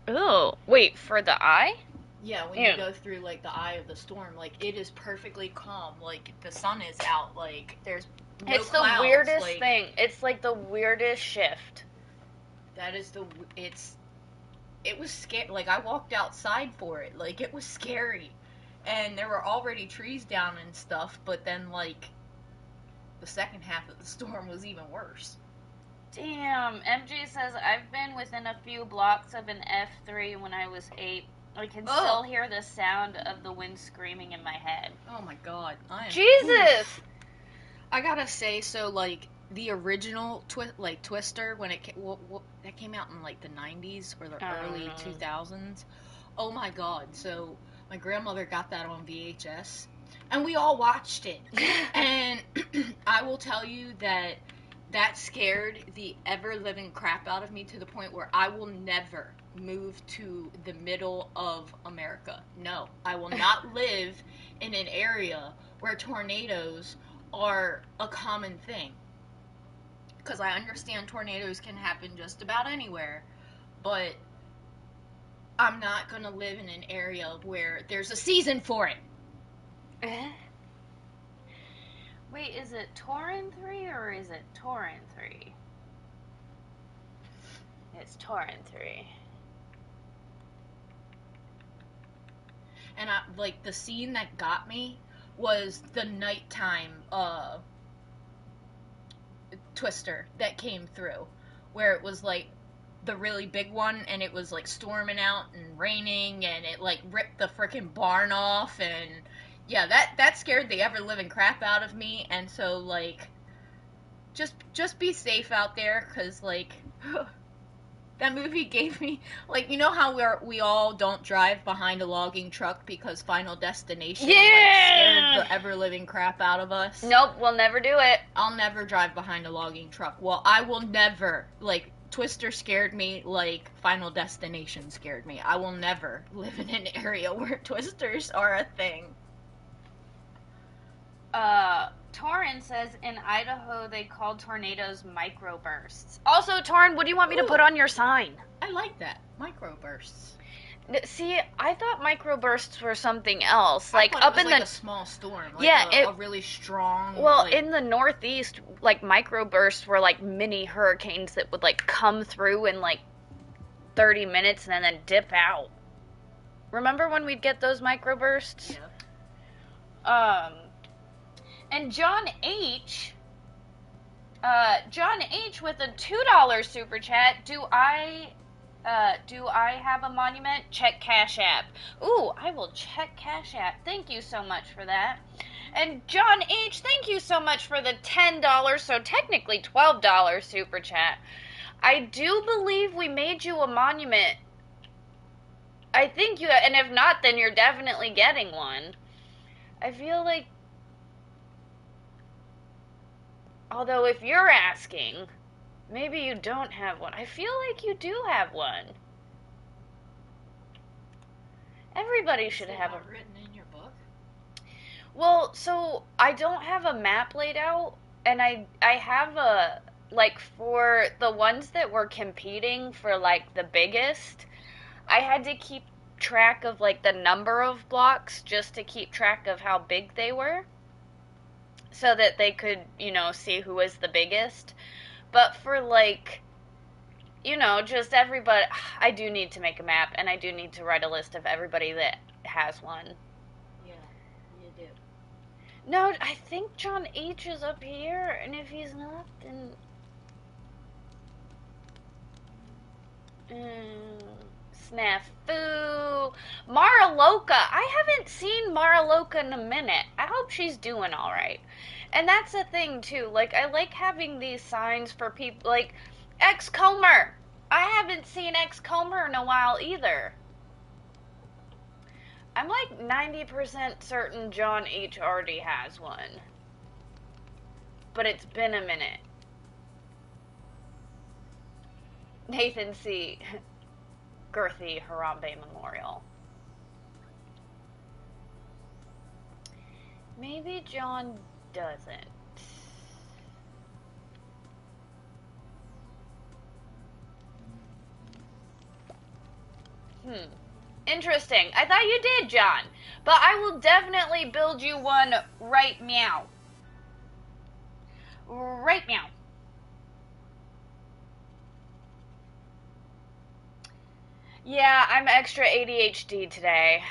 Oh, wait, for the eye? Yeah, when you go through, like, the eye of the storm, like, it is perfectly calm, like, the sun is out, like, there's no it's clouds, the weirdest thing. It's like the weirdest shift. That is it was scary. Like, I walked outside for it. Like, it was scary. And there were already trees down and stuff, but then, like, the second half of the storm was even worse. Damn. MG says, I've been within a few blocks of an F3 when I was 8. I can still hear the sound of the wind screaming in my head. Oh my god. Jesus! Oof. I gotta say, so, like, the original Twister, when that came out in, like, the 90s or the early 2000s. Oh my god. So my grandmother got that on VHS, and we all watched it. And I will tell you that scared the ever-living crap out of me to the point where I will never move to the middle of America. No, I will not live in an area where tornadoes are a common thing. Because I understand tornadoes can happen just about anywhere, but I'm not going to live in an area where there's a season for it. Wait, is it Torin 3 or is it Torin 3? It's Torin 3. And like, the scene that got me was the nighttime Twister that came through, where it was like the really big one, and it was like storming out and raining, and it like ripped the frickin' barn off, and yeah, that scared the ever living crap out of me. And so, like, just be safe out there, because like that movie gave me, like, you know how we all don't drive behind a logging truck because Final Destination like, scared the ever-living crap out of us? Nope, we'll never do it. I'll never drive behind a logging truck. Well, I will never, like, Twister scared me like Final Destination scared me. I will never live in an area where twisters are a thing. Torrin says in Idaho they call tornadoes microbursts. Also, Torrin, what do you want me to put on your sign? I like that. Microbursts. See, I thought microbursts were something else. Like up in like a small storm. Like a really strong. Well, in the Northeast, like microbursts were like mini hurricanes that would like come through in like 30 minutes and then dip out. Remember when we'd get those microbursts? Yeah. And John H. with a $2 super chat. Do I have a monument? Check Cash App. Ooh, I will check Cash App. Thank you so much for that. And John H., thank you so much for the $10, so technically $12 super chat. I do believe we made you a monument. I think you, and if not, then you're definitely getting one. I feel like, although if you're asking, maybe you don't have one. I feel like you do have one. Everybody should have a written in your book. Well, so I don't have a map laid out, and I have a, like, for the ones that were competing for, like, the biggest, I had to keep track of, like, the number of blocks just to keep track of how big they were so that they could, see who was the biggest. But for, like, just everybody, I do need to make a map, and I do need to write a list of everybody that has one. Yeah, you do. No, I think John H is up here, and if he's not, then snafu. Maraloka. I haven't seen Maraloka in a minute. I hope she's doing all right. And that's the thing too. Like, I like having these signs for people, like X Comer. I haven't seen X Comer in a while either. I'm like 90% certain John H already has one. But it's been a minute. Nathan C. Girthy Harambe Memorial. Maybe John doesn't. Interesting. I thought you did, John. But I will definitely build you one right meow. Right meow. Yeah, I'm extra ADHD today.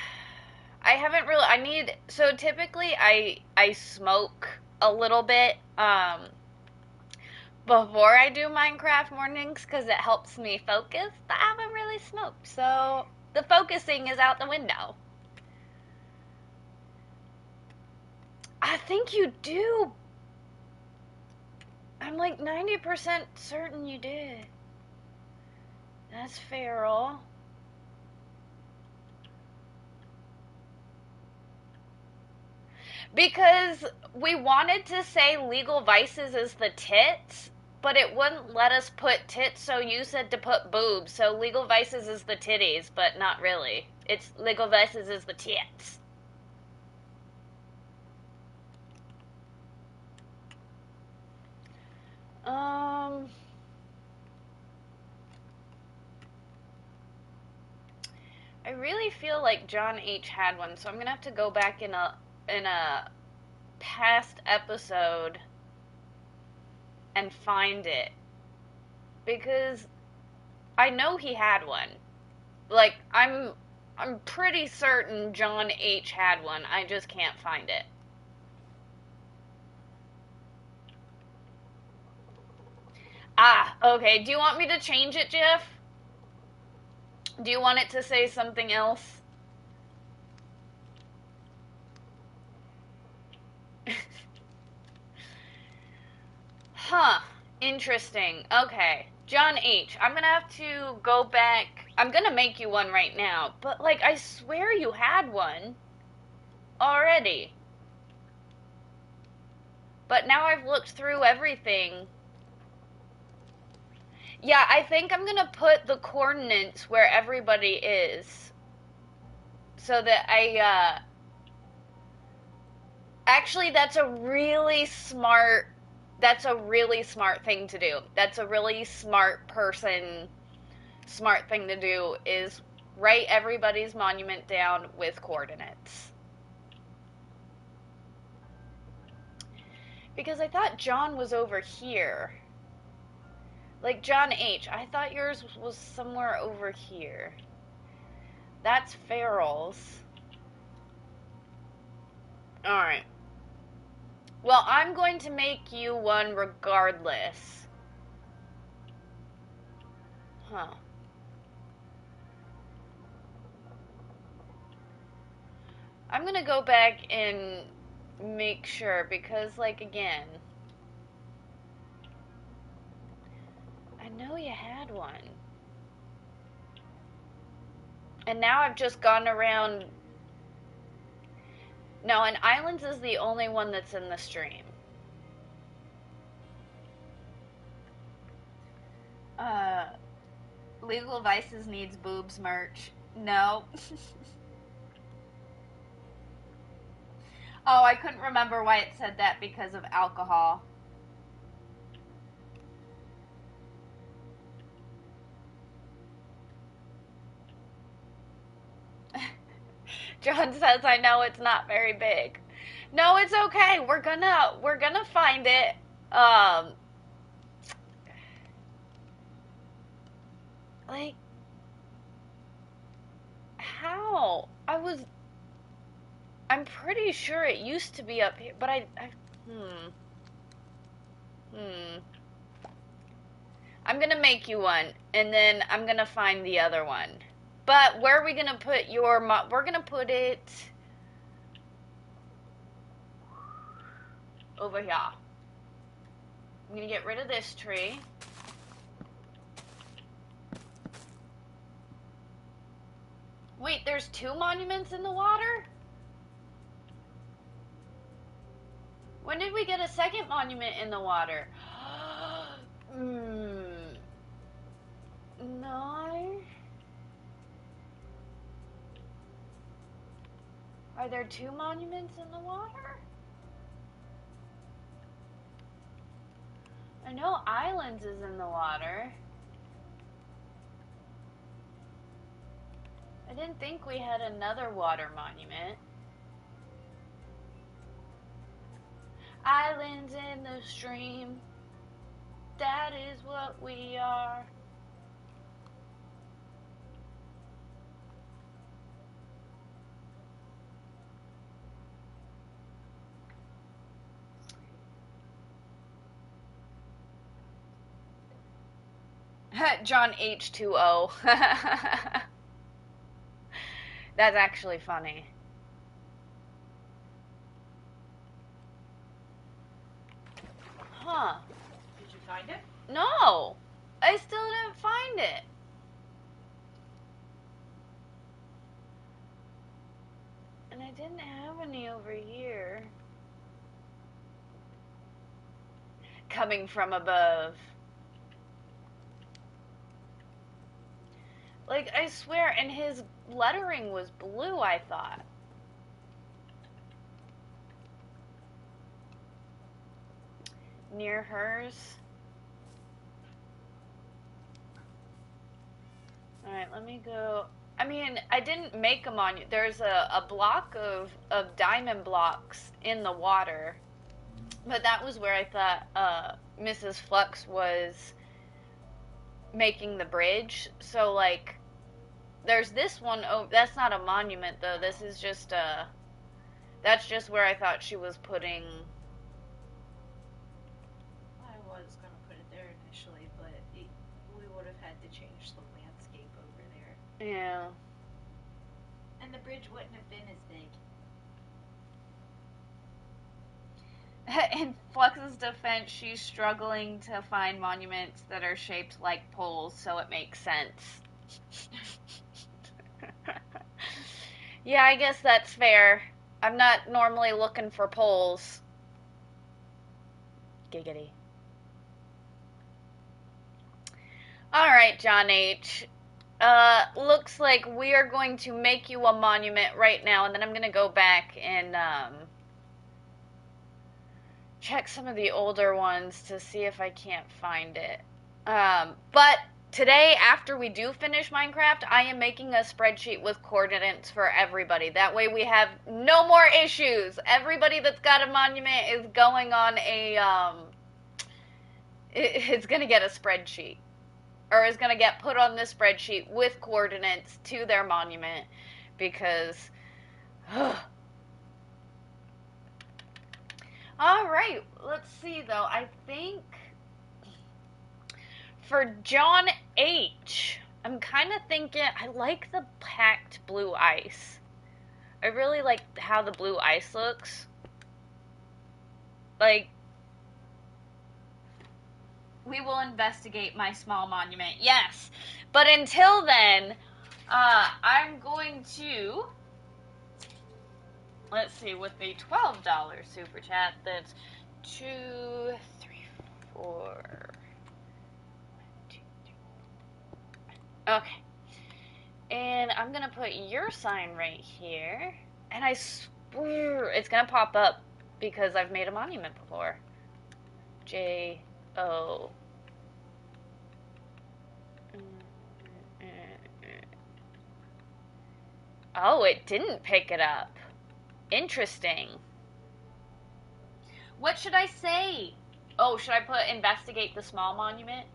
I haven't really, so typically I smoke a little bit before I do Minecraft mornings because it helps me focus. I haven't really smoked, so the focusing is out the window. I think you do. I'm like 90% certain you did. That's feral. Because we wanted to say legal vices is the tits, but it wouldn't let us put tits, so you said to put boobs. So legal vices is the titties, but not really. It's legal vices is the tits. I really feel like John H had one, so I'm gonna have to go back in a past episode and find it, because I know he had one. Like, I'm pretty certain John H had one. I just can't find it. Ah, okay. Do you want me to change it, Jeff? Do you want it to say something else? Huh. Interesting. Okay. John H. I'm gonna have to go back. I'm gonna make you one right now. But, like, I swear you had one already. But now I've looked through everything. Yeah, I think I'm gonna put the coordinates where everybody is. So that actually, that's a really smart thing to do. That's a really smart thing to do, is write everybody's monument down with coordinates. Because I thought John was over here. Like, John H. I thought yours was somewhere over here. That's Farrell's. Alright. Well, I'm going to make you one regardless. Huh. I'm gonna go back and make sure, because, like, again, I know you had one. And now I've just gone around. No, and Islands is the only one that's in the stream. Legal Vices needs boobs merch. No. Oh, I couldn't remember why it said that because of alcohol. John says, I know it's not very big. No, it's okay. We're gonna find it. Like, how? I'm pretty sure it used to be up here, but hmm. Hmm. I'm gonna make you one, and then I'm gonna find the other one. But where are we gonna put we're gonna put it over here. I'm gonna get rid of this tree. Wait, there's 2 monuments in the water? When did we get a second monument in the water? No. Are there 2 monuments in the water? I know Islands is in the water. I didn't think we had another water monument. Islands in the stream, that is what we are. John H2O. That's actually funny. Huh. Did you find it? No. I still didn't find it. And I didn't have any over here. Coming from above. Like, I swear, and his lettering was blue, I thought. Near hers. Alright, let me go. I mean, I didn't make a monument. There's a block of diamond blocks in the water. But that was where I thought Mrs. Flux was making the bridge. So, like, there's this one. Oh, that's not a monument, though. This is just that's just where I thought she was putting. I was going to put it there initially, but we would have had to change the landscape over there. Yeah. And the bridge wouldn't have been as big. In Flux's defense, she's struggling to find monuments that are shaped like poles, so it makes sense. Yeah, I guess that's fair. I'm not normally looking for poles. Giggity. Alright, John H. Looks like we are going to make you a monument right now, and then I'm going to go back and, check some of the older ones to see if I can't find it. But today, after we do finish Minecraft, I am making a spreadsheet with coordinates for everybody. That way we have no more issues. Everybody that's got a monument is going on a, it's going to get a spreadsheet. Or is going to get put on this spreadsheet with coordinates to their monument. Because, Alright, let's see though. I think for John H, I'm kind of thinking, I like the packed blue ice. I really like how the blue ice looks. Like, we will investigate my small monument, yes. But until then, I'm going to, let's see, with the $12 super chat, that's 2, 3, 4. Okay. And I'm going to put your sign right here. And I swear it's going to pop up because I've made a monument before. J-O. Oh, it didn't pick it up. Interesting. What should I say? Oh, should I put investigate the small monument?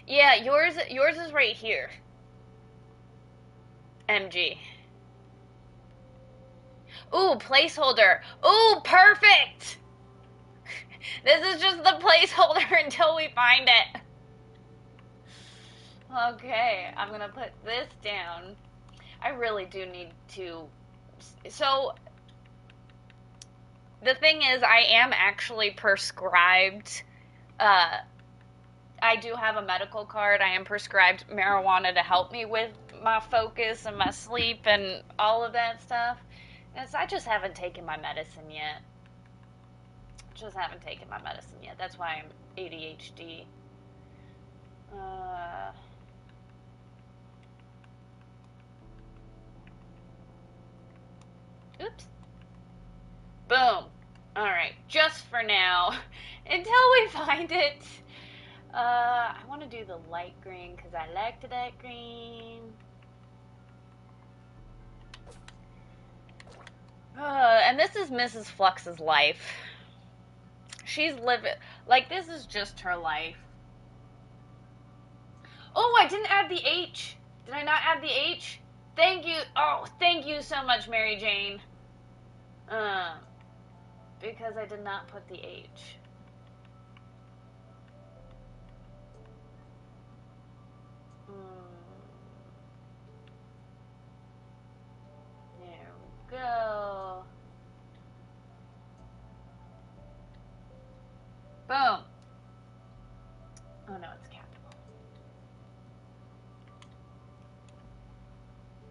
Yeah, yours is right here. MG. Ooh, placeholder. Ooh, perfect! This is just the placeholder until we find it. Okay, I'm gonna put this down. I really do need to. So, the thing is, I am actually prescribed. I do have a medical card. I am prescribed marijuana to help me with my focus and my sleep and all of that stuff. And so I just haven't taken my medicine yet. That's why I'm ADHD. Oops. Boom. Alright, just for now. Until we find it. I want to do the light green because I like that green. And this is Mrs. Flux's life. She's living, like, this is just her life. Oh, I didn't add the H. Did I not add the H? Thank you. Oh, thank you so much, Mary Jane. Because I did not put the H. There we go. Boom. Oh no, it's capital.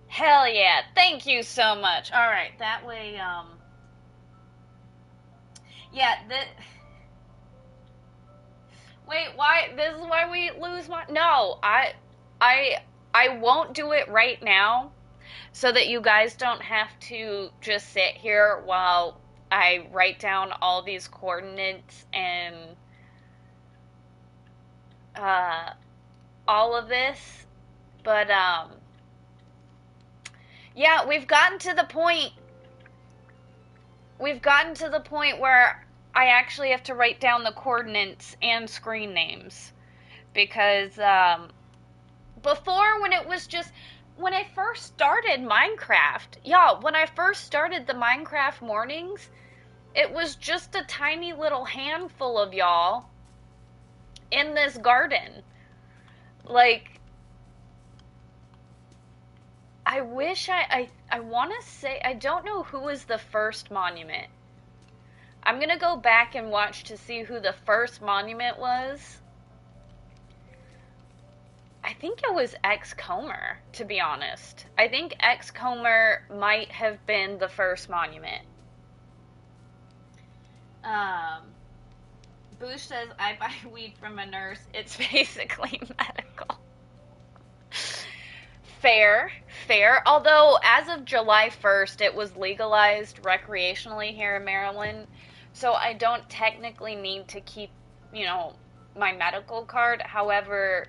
Hell yeah. Thank you so much. Alright, that way, yeah, wait, why, this is why we lose my, no, I won't do it right now so that you guys don't have to just sit here while I write down all these coordinates and all of this. But yeah, we've gotten to the point where I actually have to write down the coordinates and screen names because before, when it was just, when I first started Minecraft, y'all, when I first started the Minecraft mornings, it was just a tiny little handful of y'all in this garden. Like, I wish I want to say, I don't know who was the first monument. I'm going to go back and watch to see who the first monument was. I think it was X-Comer, to be honest. I think X-Comer might have been the first monument. Boosh says, I buy weed from a nurse. It's basically medical. Fair. Although, as of July 1st, it was legalized recreationally here in Maryland. So I don't technically need to keep, my medical card. However,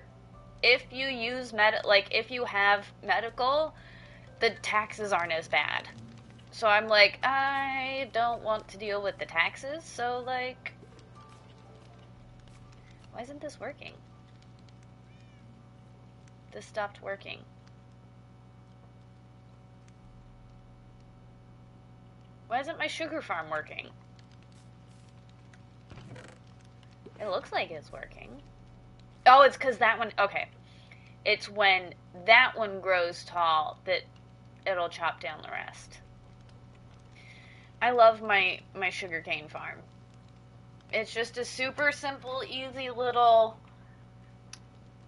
if you use if you have medical, the taxes aren't as bad. So I'm like, I don't want to deal with the taxes, so like, why isn't this working? This stopped working. Why isn't my sugar farm working? It looks like it's working. Oh, it's because that one, okay. It's when that one grows tall that it'll chop down the rest. I love my sugarcane farm. It's just a super simple, easy little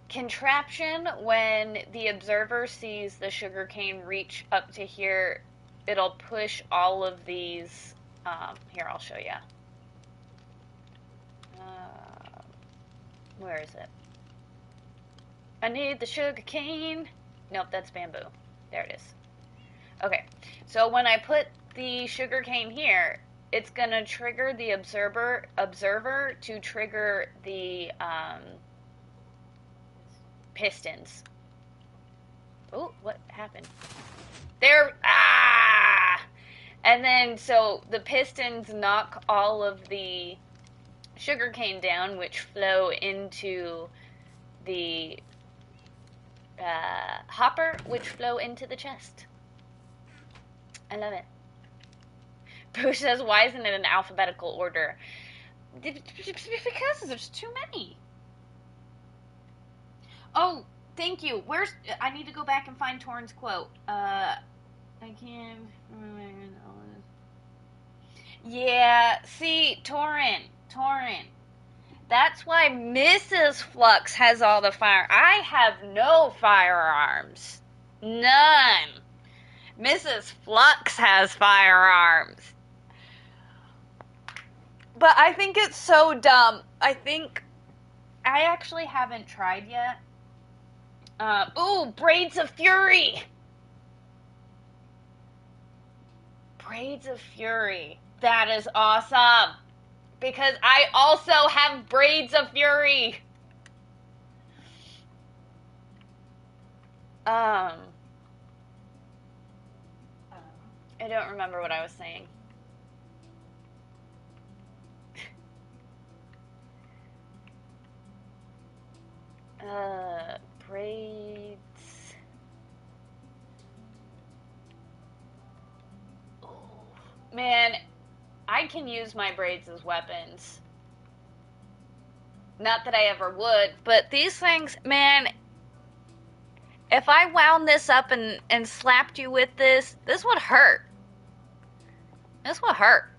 contraption. When the observer sees the sugarcane reach up to here, it'll push all of these. Here, I'll show you. Where is it? I need the sugarcane. Nope, that's bamboo. There it is. Okay, so when I put the sugarcane here, it's gonna trigger the observer to trigger the pistons. Oh, what happened? There, and then so the pistons knock all of the sugarcane down, which flow into the hopper, which flow into the chest. I love it. Boo says, why isn't it in alphabetical order? Because there's too many. Oh, thank you. I need to go back and find Torrin's quote. I can't. Yeah, see, Torrin. That's why Mrs. Flux has all the fire. I have no firearms. None. Mrs. Flux has firearms. But I think it's so dumb. I actually haven't tried yet. Ooh, Braids of Fury. Braids of Fury. That is awesome. Because I also have Braids of Fury. I don't remember what I was saying. Braids. Oh, man, I can use my braids as weapons. Not that I ever would, but these things, man, if I wound this up and slapped you with this would hurt. This would hurt.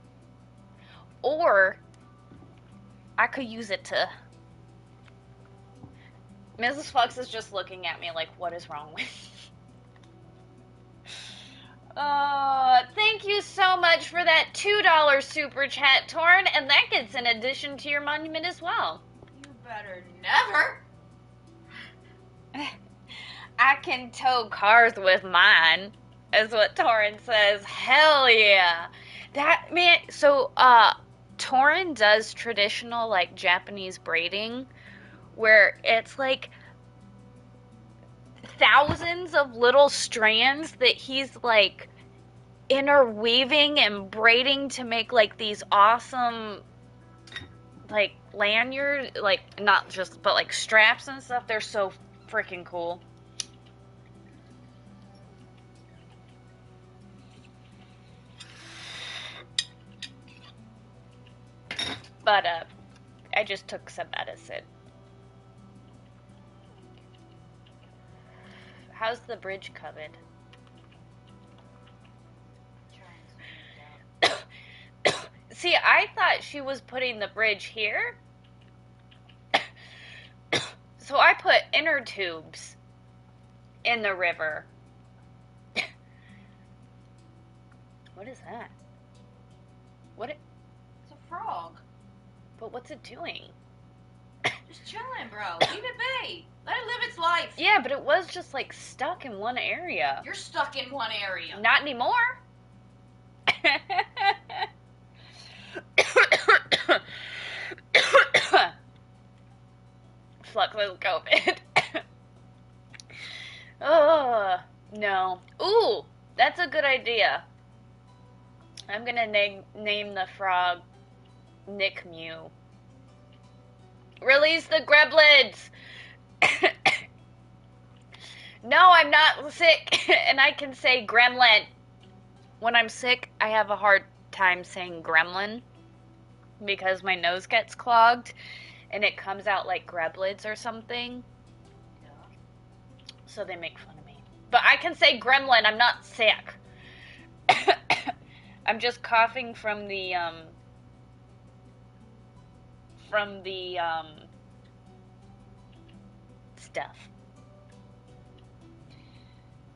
Or I could use it to... Mrs. Fox is just looking at me like, what is wrong with me? Thank you so much for that $2 super chat, Torn, and that gets in addition to your monument as well. You better never. I can tow cars with mine, is what Torrin says. Hell yeah. That, man, so, Torrin does traditional, like, Japanese braiding, where it's, like, thousands of little strands that he's, like, interweaving and braiding to make, like, these awesome, like, lanyards, like, not just, but, like, straps and stuff. They're so freaking cool. But, I just took some medicine. How's the bridge covered? See, I thought she was putting the bridge here. So I put inner tubes in the river. What is that? It's a frog. But what's it doing? Just chilling, bro. Leave it be. Let it live its life. Yeah, but it was just, like, stuck in one area. You're stuck in one area. Not anymore. Flux with COVID. Oh, no. Ooh, that's a good idea. I'm gonna name the frog Nick Mew. Release the Greblins! No, I'm not sick, and I can say gremlin. When I'm sick, I have a hard time saying gremlin because my nose gets clogged and it comes out like greblins or something. Yeah. So they make fun of me. But I can say gremlin, I'm not sick. I'm just coughing from the stuff.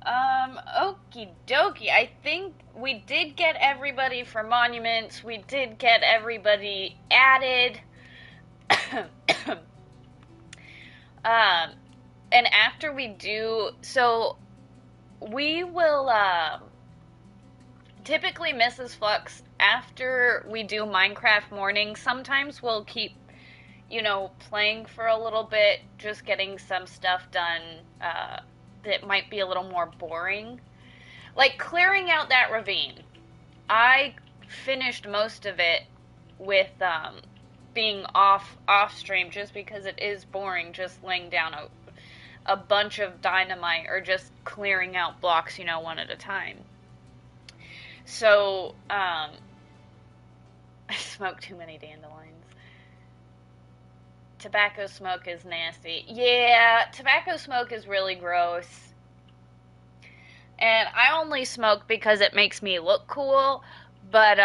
Okie dokie. I think we did get everybody for monuments. We did get everybody added. And after we do, so we will, typically Mrs. Flux after we do Minecraft morning, sometimes we'll keep, playing for a little bit, just getting some stuff done that might be a little more boring. Like clearing out that ravine. I finished most of it with being off stream just because it is boring just laying down a bunch of dynamite or just clearing out blocks, one at a time. So, I smoked too many dandelions. Tobacco smoke is nasty. Yeah, tobacco smoke is really gross. And I only smoke because it makes me look cool, but,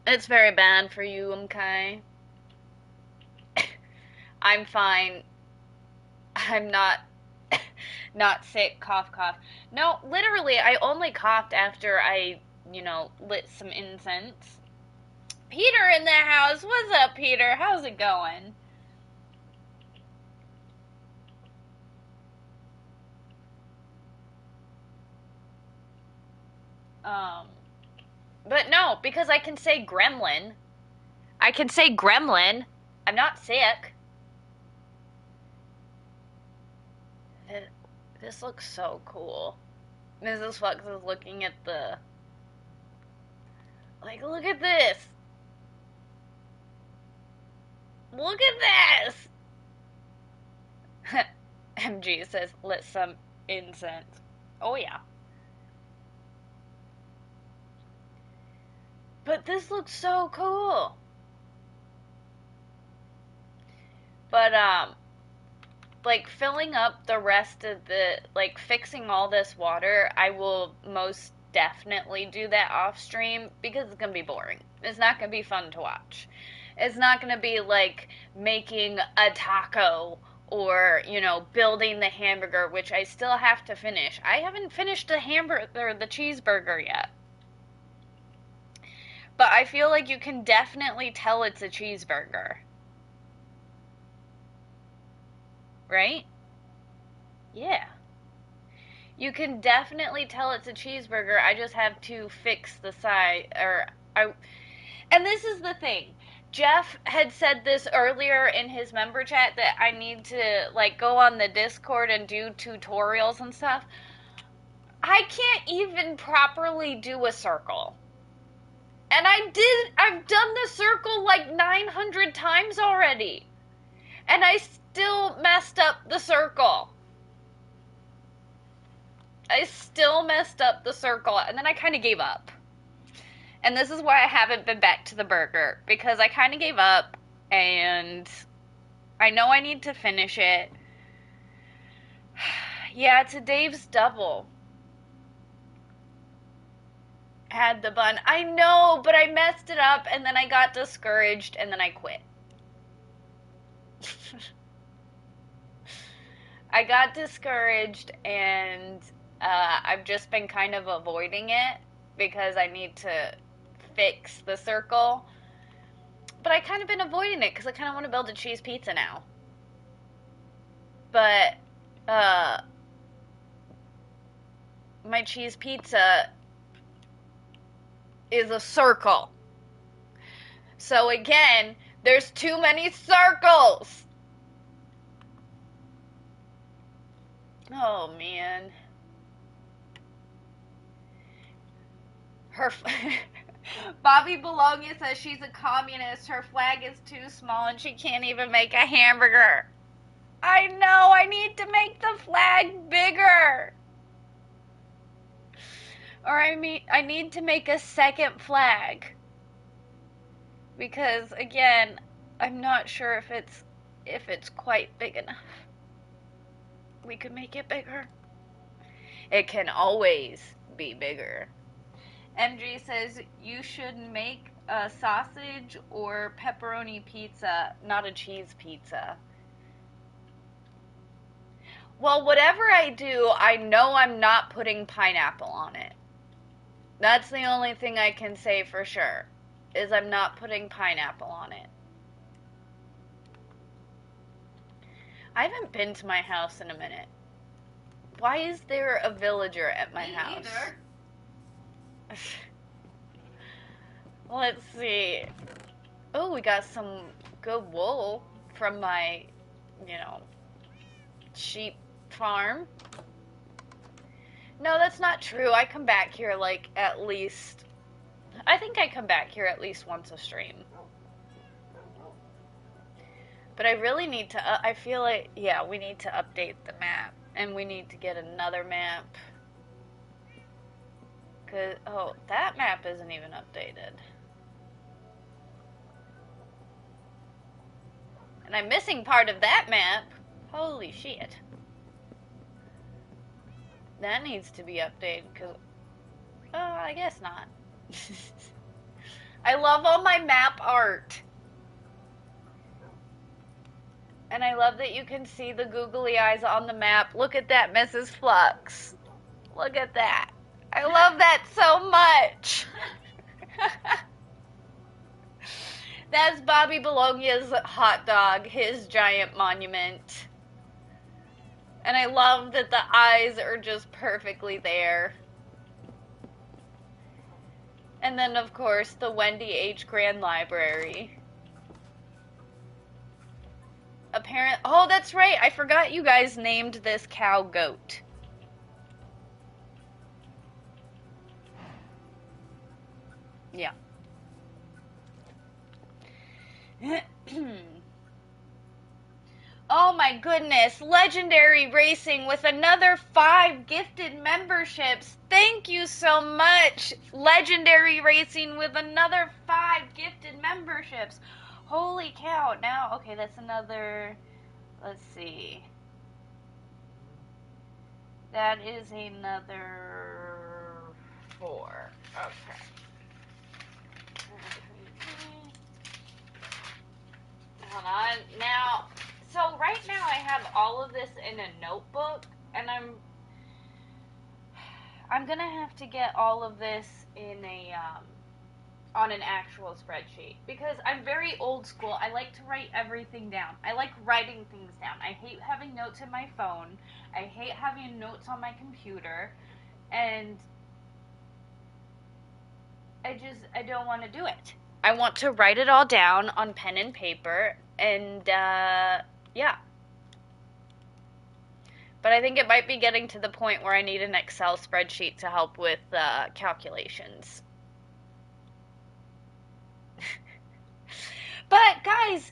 it's very bad for you, okay? I'm fine. I'm not sick, cough, cough. No, literally, I only coughed after I, lit some incense. Peter in the house. What's up, Peter? How's it going? But no, because I can say gremlin. I can say gremlin. I'm not sick. This looks so cool. Mrs. Fox is looking at the... Like, look at this. Look at this. MG says, lit some incense. Oh, yeah. But this looks so cool. But, like, filling up the rest of the, like, fixing all this water, I will most definitely do that off stream because it's gonna be boring. It's not gonna be fun to watch. It's not gonna be like making a taco or, building the hamburger, which I still have to finish. I haven't finished the hamburger or the cheeseburger yet. But I feel like you can definitely tell it's a cheeseburger. Right? Yeah. You can definitely tell it's a cheeseburger. I just have to fix the side and this is the thing. Jeff had said this earlier in his member chat that I need to like go on the Discord and do tutorials and stuff. I can't even properly do a circle. And I've done the circle like 900 times already. And I still messed up the circle. I still messed up the circle, and then I kind of gave up. And this is why I haven't been back to the burger, because I kind of gave up, and I know I need to finish it. Yeah, it's a Dave's double. Had the bun. I know, but I messed it up, and then I got discouraged, and then I quit. I got discouraged, and I've just been kind of avoiding it because I need to fix the circle. But I kind of been avoiding it because I kind of want to build a cheese pizza now. But my cheese pizza is a circle. So again, there's too many circles. Oh man. Bobby Bologna says she's a communist. Her flag is too small and she can't even make a hamburger. I know, I need to make the flag bigger. Or I need to make a second flag. Because again, I'm not sure if it's quite big enough. We could make it bigger. It can always be bigger. MG says you should make a sausage or pepperoni pizza, not a cheese pizza. Well, whatever I do, I know I'm not putting pineapple on it. That's the only thing I can say for sure, is I'm not putting pineapple on it. I haven't been to my house in a minute. Why is there a villager at my house? Either. Let's see. Oh, we got some good wool from my, sheep farm. No, that's not true. I come back here I think I come back here at least once a stream. But I really need to, I feel like, yeah, we need to update the map. And we need to get another map. Oh, that map isn't even updated. And I'm missing part of that map. Holy shit. That needs to be updated, because... Oh, I guess not. I love all my map art. And I love that you can see the googly eyes on the map. Look at that, Mrs. Flux. Look at that. I love that so much. That's Bobby Bologna's hot dog, his giant monument. And I love that the eyes are just perfectly there. And then, of course, the Wendy H. Grand Library. Oh, that's right. I forgot you guys named this cow Goat. Yeah. Oh my goodness. Legendary Racing with another 5 gifted memberships. Thank you so much. Legendary Racing with another 5 gifted memberships. Holy cow. Now, okay, that's another... Let's see. That is another 4. Okay. Hold on. Now, so right now I have all of this in a notebook, and I'm gonna have to get all of this in on an actual spreadsheet, because I'm very old school. I like to write everything down. I like writing things down. I hate having notes in my phone. I hate having notes on my computer, and I don't want to do it. I want to write it all down on pen and paper, and yeah. But I think it might be getting to the point where I need an Excel spreadsheet to help with calculations. But guys,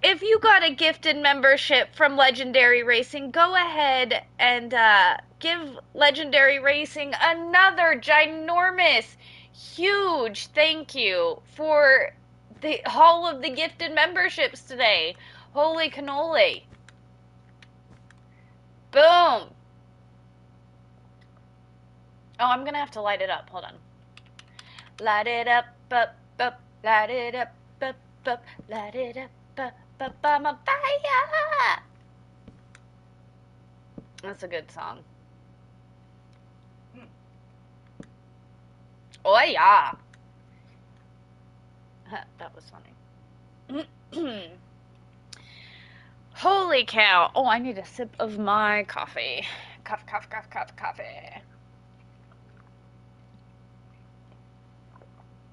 if you got a gifted membership from Legendary Racing, go ahead and give Legendary Racing another ginormous, huge thank you for all of the gifted memberships today. Holy cannoli. Boom. Oh, I'm gonna have to light it up. Hold on. Light it up, up, up, light it up, up, up, light it up, up, I'm on fire. That's a good song. Oh yeah. That was funny. Holy cow. Oh, I need a sip of my coffee. Coffee.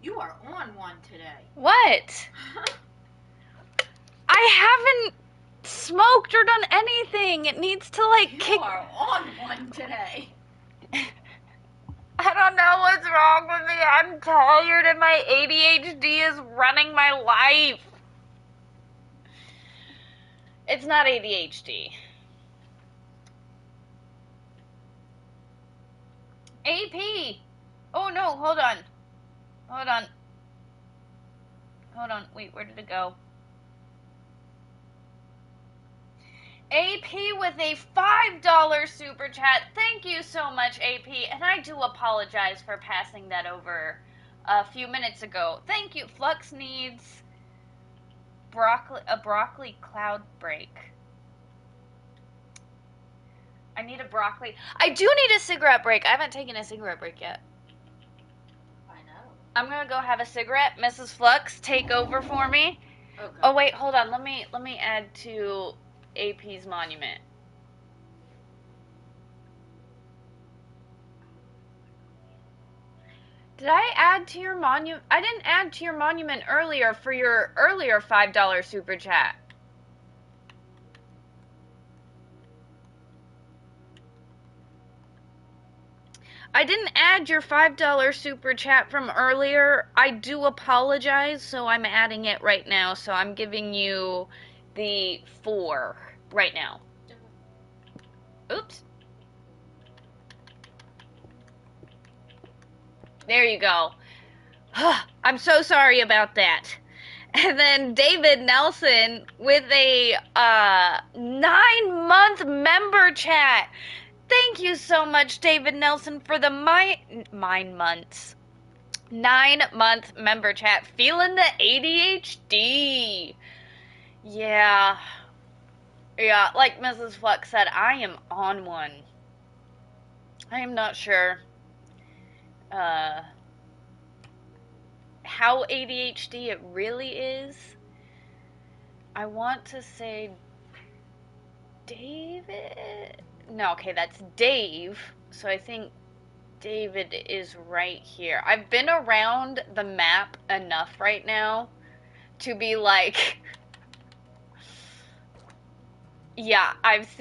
You are on one today. What? I haven't smoked or done anything. It needs to kick. You are on one today. I don't know what's wrong with me. I'm tired and my ADHD is running my life. It's not ADHD. AP. Oh no, hold on. Wait, where did it go? AP with a $5 super chat. Thank you so much, AP. And I do apologize for passing that over a few minutes ago. Thank you. Flux needs a broccoli cloud break. I need a broccoli. I do need a cigarette break. I haven't taken a cigarette break yet. I know. I'm gonna go have a cigarette. Mrs. Flux, take over for me. Okay. Oh wait, hold on. Let me add to AP's monument. Did I add to your monument? I didn't add to your monument earlier for your earlier $5 super chat. I didn't add your $5 super chat from earlier. I do apologize, so I'm adding it right now. So I'm giving you the 4 right now. Oops. There you go. I'm so sorry about that. And then David Nelson with a 9-month member chat. Thank you so much, David Nelson, for the 9-month member chat. Feeling the ADHD. Yeah. Yeah, like Mrs. Flux said, I am on one. I am not sure how ADHD it really is. I want to say David. No, okay, that's Dave. So I think David is right here. I've been around the map enough right now to be like, yeah, I've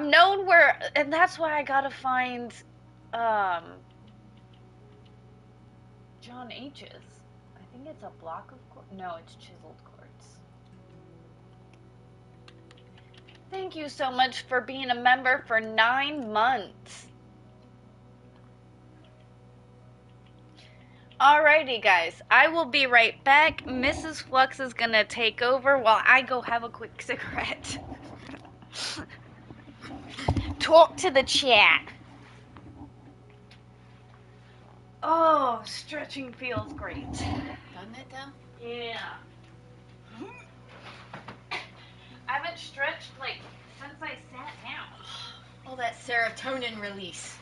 known where, and that's why I gotta find, John H's. I think it's a block of quartz. No, it's chiseled quartz. Thank you so much for being a member for 9 months. Alrighty, guys. I will be right back. Mrs. Flux is gonna take over while I go have a quick cigarette. Talk to the chat. Oh, stretching feels great. Doesn't it, though? Yeah. I haven't stretched, like, since I sat down. All that serotonin release.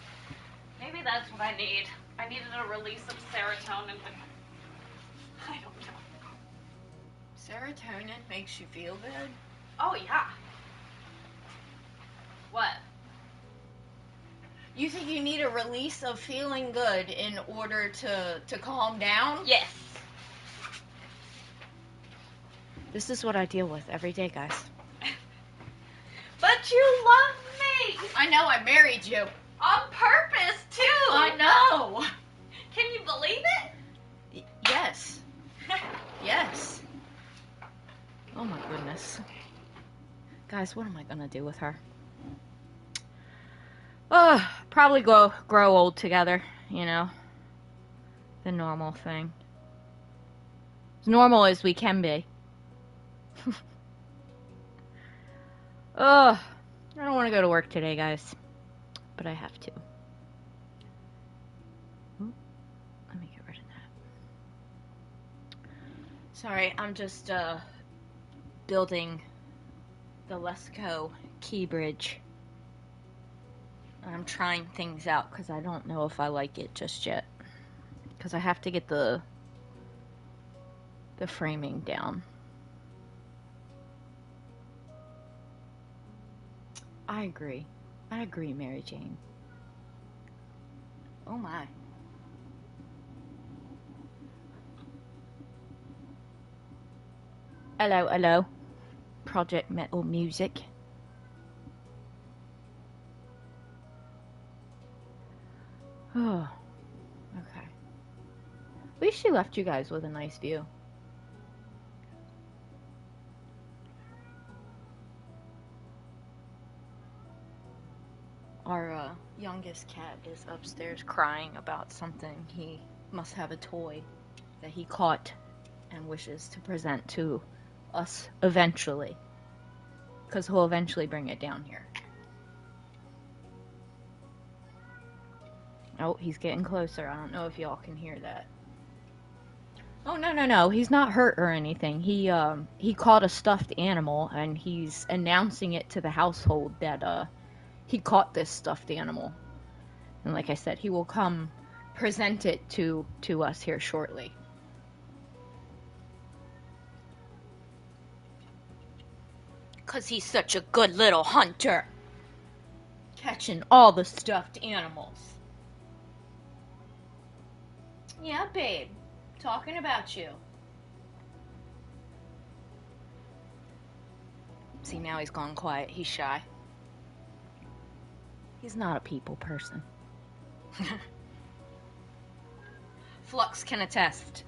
Maybe that's what I need. I needed a release of serotonin, but I don't know. Serotonin makes you feel good? Oh, yeah. What? You think you need a release of feeling good in order to calm down? Yes. This is what I deal with every day, guys. But you love me! I know, I married you. On purpose, too! I know! Can you believe it? Yes. Yes. Oh my goodness. Guys, what am I gonna do with her? Probably grow old together, you know. The normal thing. As normal as we can be. I don't want to go to work today, guys. But I have to. Ooh, let me get rid of that. Sorry, I'm just building the Lesco key bridge. I'm trying things out because I don't know if I like it just yet. Because I have to get the framing down. I agree, Mary Jane. Oh my. Hello, hello. Project Metal Music. Oh, okay. At least she left you guys with a nice view. Our youngest cat is upstairs crying about something. He must have a toy that he caught and wishes to present to us eventually. Because he'll eventually bring it down here. Oh, he's getting closer. I don't know if y'all can hear that. Oh, no. He's not hurt or anything. He caught a stuffed animal, and he's announcing it to the household that, he caught this stuffed animal. And like I said, he will come present it to us here shortly. Because he's such a good little hunter. Catching all the stuffed animals. Yeah, babe. Talking about you. See, now he's gone quiet. He's shy. He's not a people person. Flux can attest.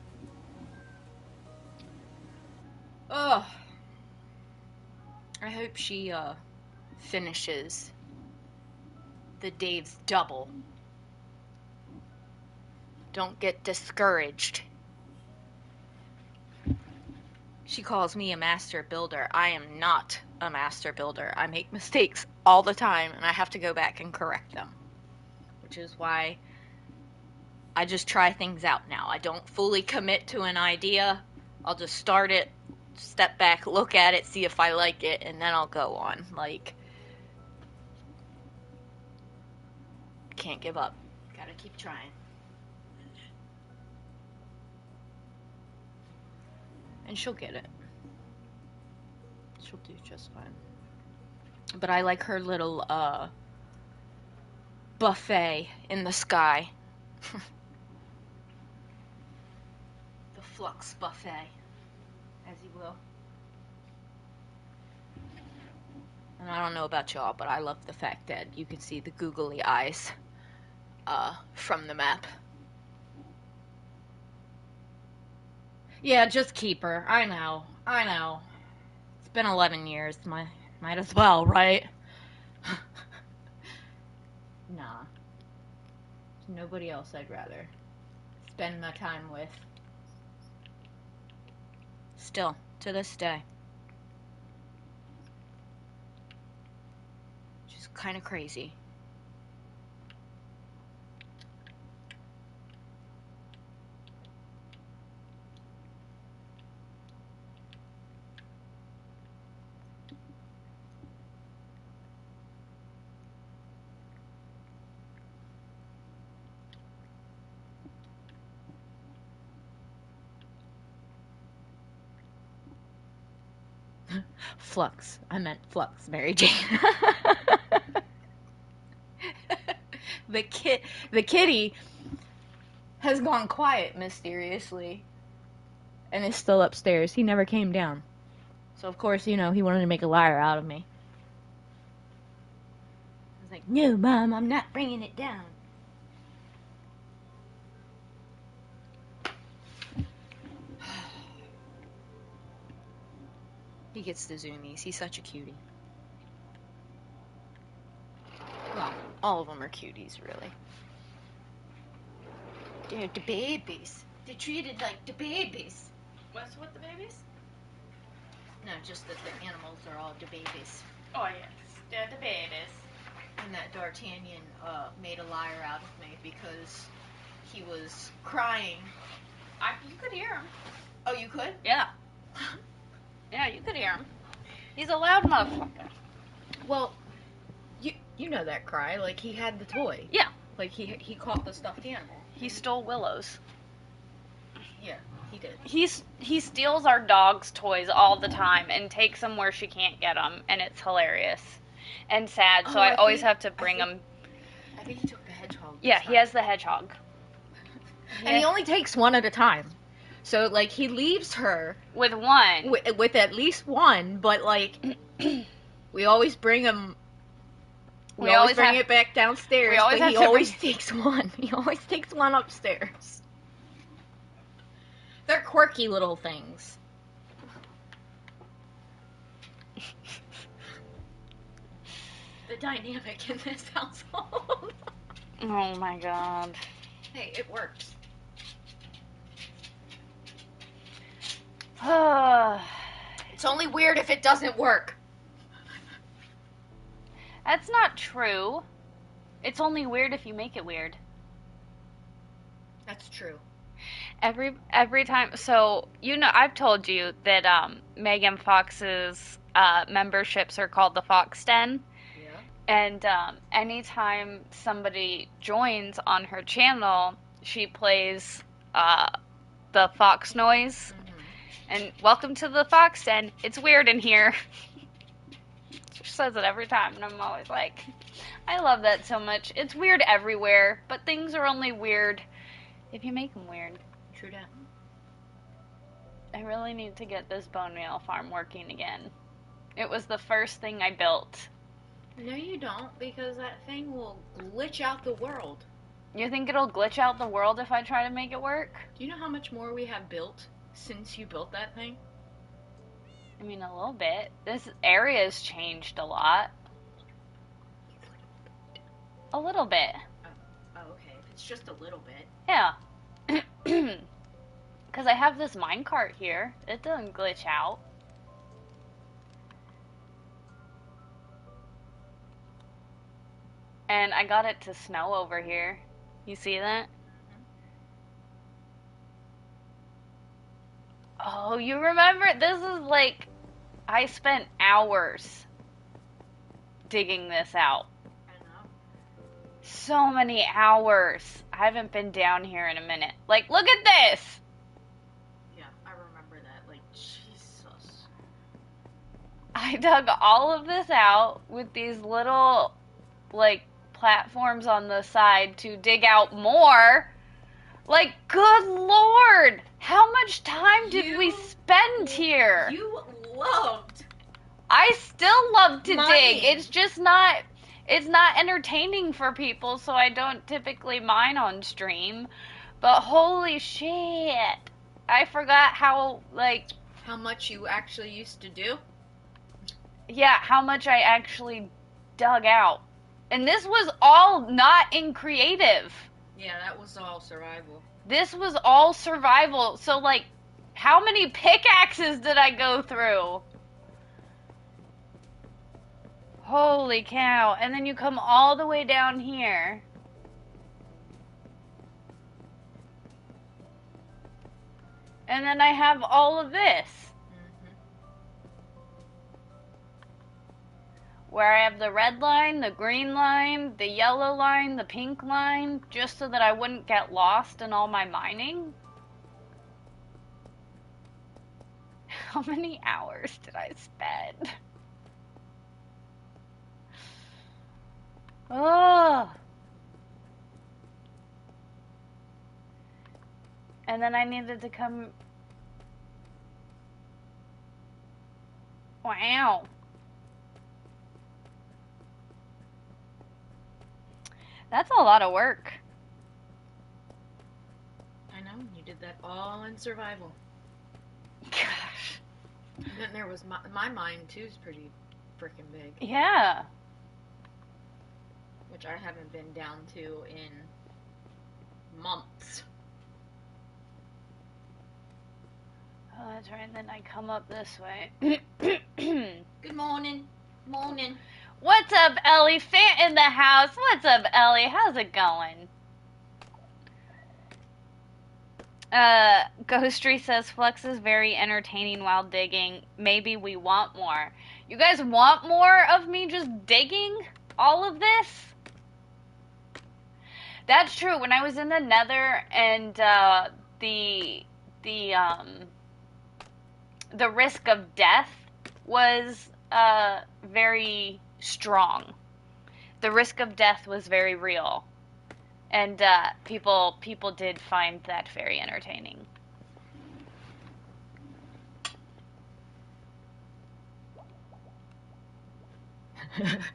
Oh, I hope she finishes the Dave's double. Don't get discouraged. She calls me a master builder. I am not a master builder. I make mistakes all the time, and I have to go back and correct them. Which is why I just try things out now. I don't fully commit to an idea. I'll just start it, step back, look at it, see if I like it, and then I'll go on. Like, can't give up. Gotta keep trying. And she'll get it. She'll do just fine. But I like her little buffet in the sky. The Flux buffet, as you will. And I don't know about y'all, but I love the fact that you can see the googly eyes from the map. Yeah, just keep her. I know. It's been 11 years. Might as well, right? Nah. Nobody else I'd rather spend my time with. Still, to this day. Which is kind of crazy. Flux. I meant Flux, Mary Jane. The kitty has gone quiet mysteriously and is still upstairs. He never came down. So of course, he wanted to make a liar out of me. I was like, "No, Mom, I'm not bringing it down." He gets the zoomies. He's such a cutie. Well, all of them are cuties, really. They're the babies. They're treated like the babies. What's with the babies? No, just that the animals are all the babies. Oh, yes. They're the babies. And that D'Artagnan made a liar out of me because he was crying. You could hear him. Oh, you could? Yeah. Yeah, you could hear him. He's a loud motherfucker. Well, you know that cry. Like, he had the toy. Yeah. Like, he caught the stuffed animal. He stole Willow's. Yeah, he did. He steals our dog's toys all the time and takes them where she can't get them, and it's hilarious and sad. So I always have to bring them. I think he took the hedgehog. Yeah, he has the hedgehog. And he only takes one at a time. So, like, he leaves her with one. With at least one, but, like, we always bring him. We always bring it back downstairs. He always takes one. He always takes one upstairs. They're quirky little things. The dynamic in this household. Oh my god. Hey, it works. It's only weird if it doesn't work. That's not true. It's only weird if you make it weird. That's true. Every time, so I've told you that Megan Fox's memberships are called the Fox Den. Yeah. And anytime somebody joins on her channel, she plays the fox noise. Mm-hmm. And welcome to the Fox Den. It's weird in here. She says it every time, and I'm always like, I love that so much. It's weird everywhere, but things are only weird if you make them weird. True that. I really need to get this bone meal farm working again. It was the first thing I built. No, you don't, because that thing will glitch out the world. You think it'll glitch out the world if I try to make it work? Do you know how much more we have built since you built that thing? I mean, a little bit. This area's changed a lot. A little bit. Oh, okay. If it's just a little bit. Yeah. Because I have this minecart here. It doesn't glitch out. And I got it to snow over here. You see that? Oh, you remember? This is like, I spent hours digging this out. I know. So many hours. I haven't been down here in a minute. Like, look at this! Yeah, I remember that. Like, Jesus. I dug all of this out with these little, like, platforms on the side to dig out more. Like, good lord! How much time did we spend here? You loved. I still love to mining. dig. It's just not, it's not entertaining for people, so I don't typically mine on stream. But holy shit. I forgot how, like... How much you actually used to do? Yeah, how much I actually dug out. And this was all not in creative. Yeah, that was all survival. This was all survival. So, like, how many pickaxes did I go through? Holy cow. And then you come all the way down here. And then I have all of this. Where I have the red line, the green line, the yellow line, the pink line, just so that I wouldn't get lost in all my mining. How many hours did I spend? Oh. And then I needed to come... Wow. That's a lot of work. I know, you did that all in survival. Gosh. And then there was my mine too is pretty freaking big. Yeah. Which I haven't been down to in months. Oh, that's right. Then I come up this way. Good morning. Morning. What's up, Ellie? Fan in the house. What's up, Ellie? How's it going? Ghostry says Flux is very entertaining while digging. Maybe we want more. You guys want more of me just digging all of this? That's true. When I was in the Nether and the risk of death was very strong. The risk of death was very real. And people did find that very entertaining.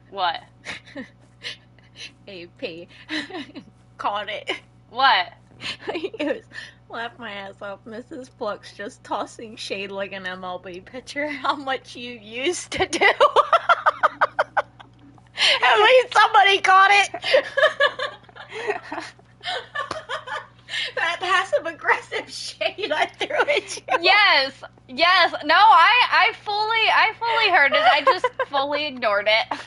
What? AP caught it. What? He goes, laugh my ass off, Mrs. Flux just tossing shade like an MLB pitcher. How much you used to do. At least somebody caught it. That passive aggressive shade I threw at you. Yes. No, I fully heard it. I just fully ignored it.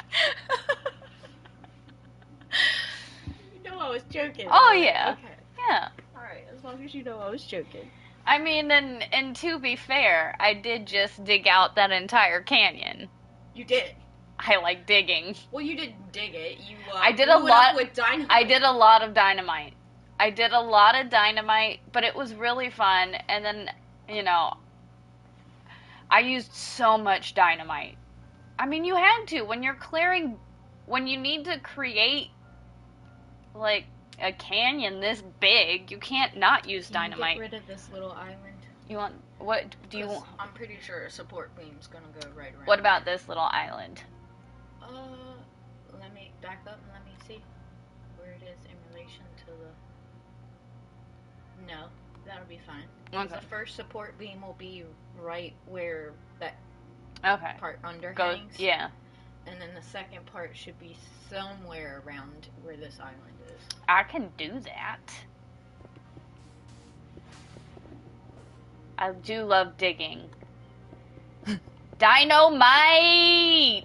You know I was joking. Oh yeah. Okay. Yeah. Alright, as long as you know I was joking. I mean, and to be fair, I did just dig out that entire canyon. You did. I like digging. Well, you didn't dig it. You I did a lot with dynamite. I did a lot of dynamite. But it was really fun. And then, you know, I used so much dynamite. I mean, you had to when you're clearing, when you need to create like a canyon this big. You can't not use dynamite. Get rid of this little island. You want what? Do you want? I'm pretty sure a support beam's gonna go right around. What about this little island? Let me back up and let me see where it is in relation to the. No, that'll be fine. Okay. The first support beam will be right where that part under hangs. Yeah. And then the second part should be somewhere around where this island is. I can do that. I do love digging. Dynamite!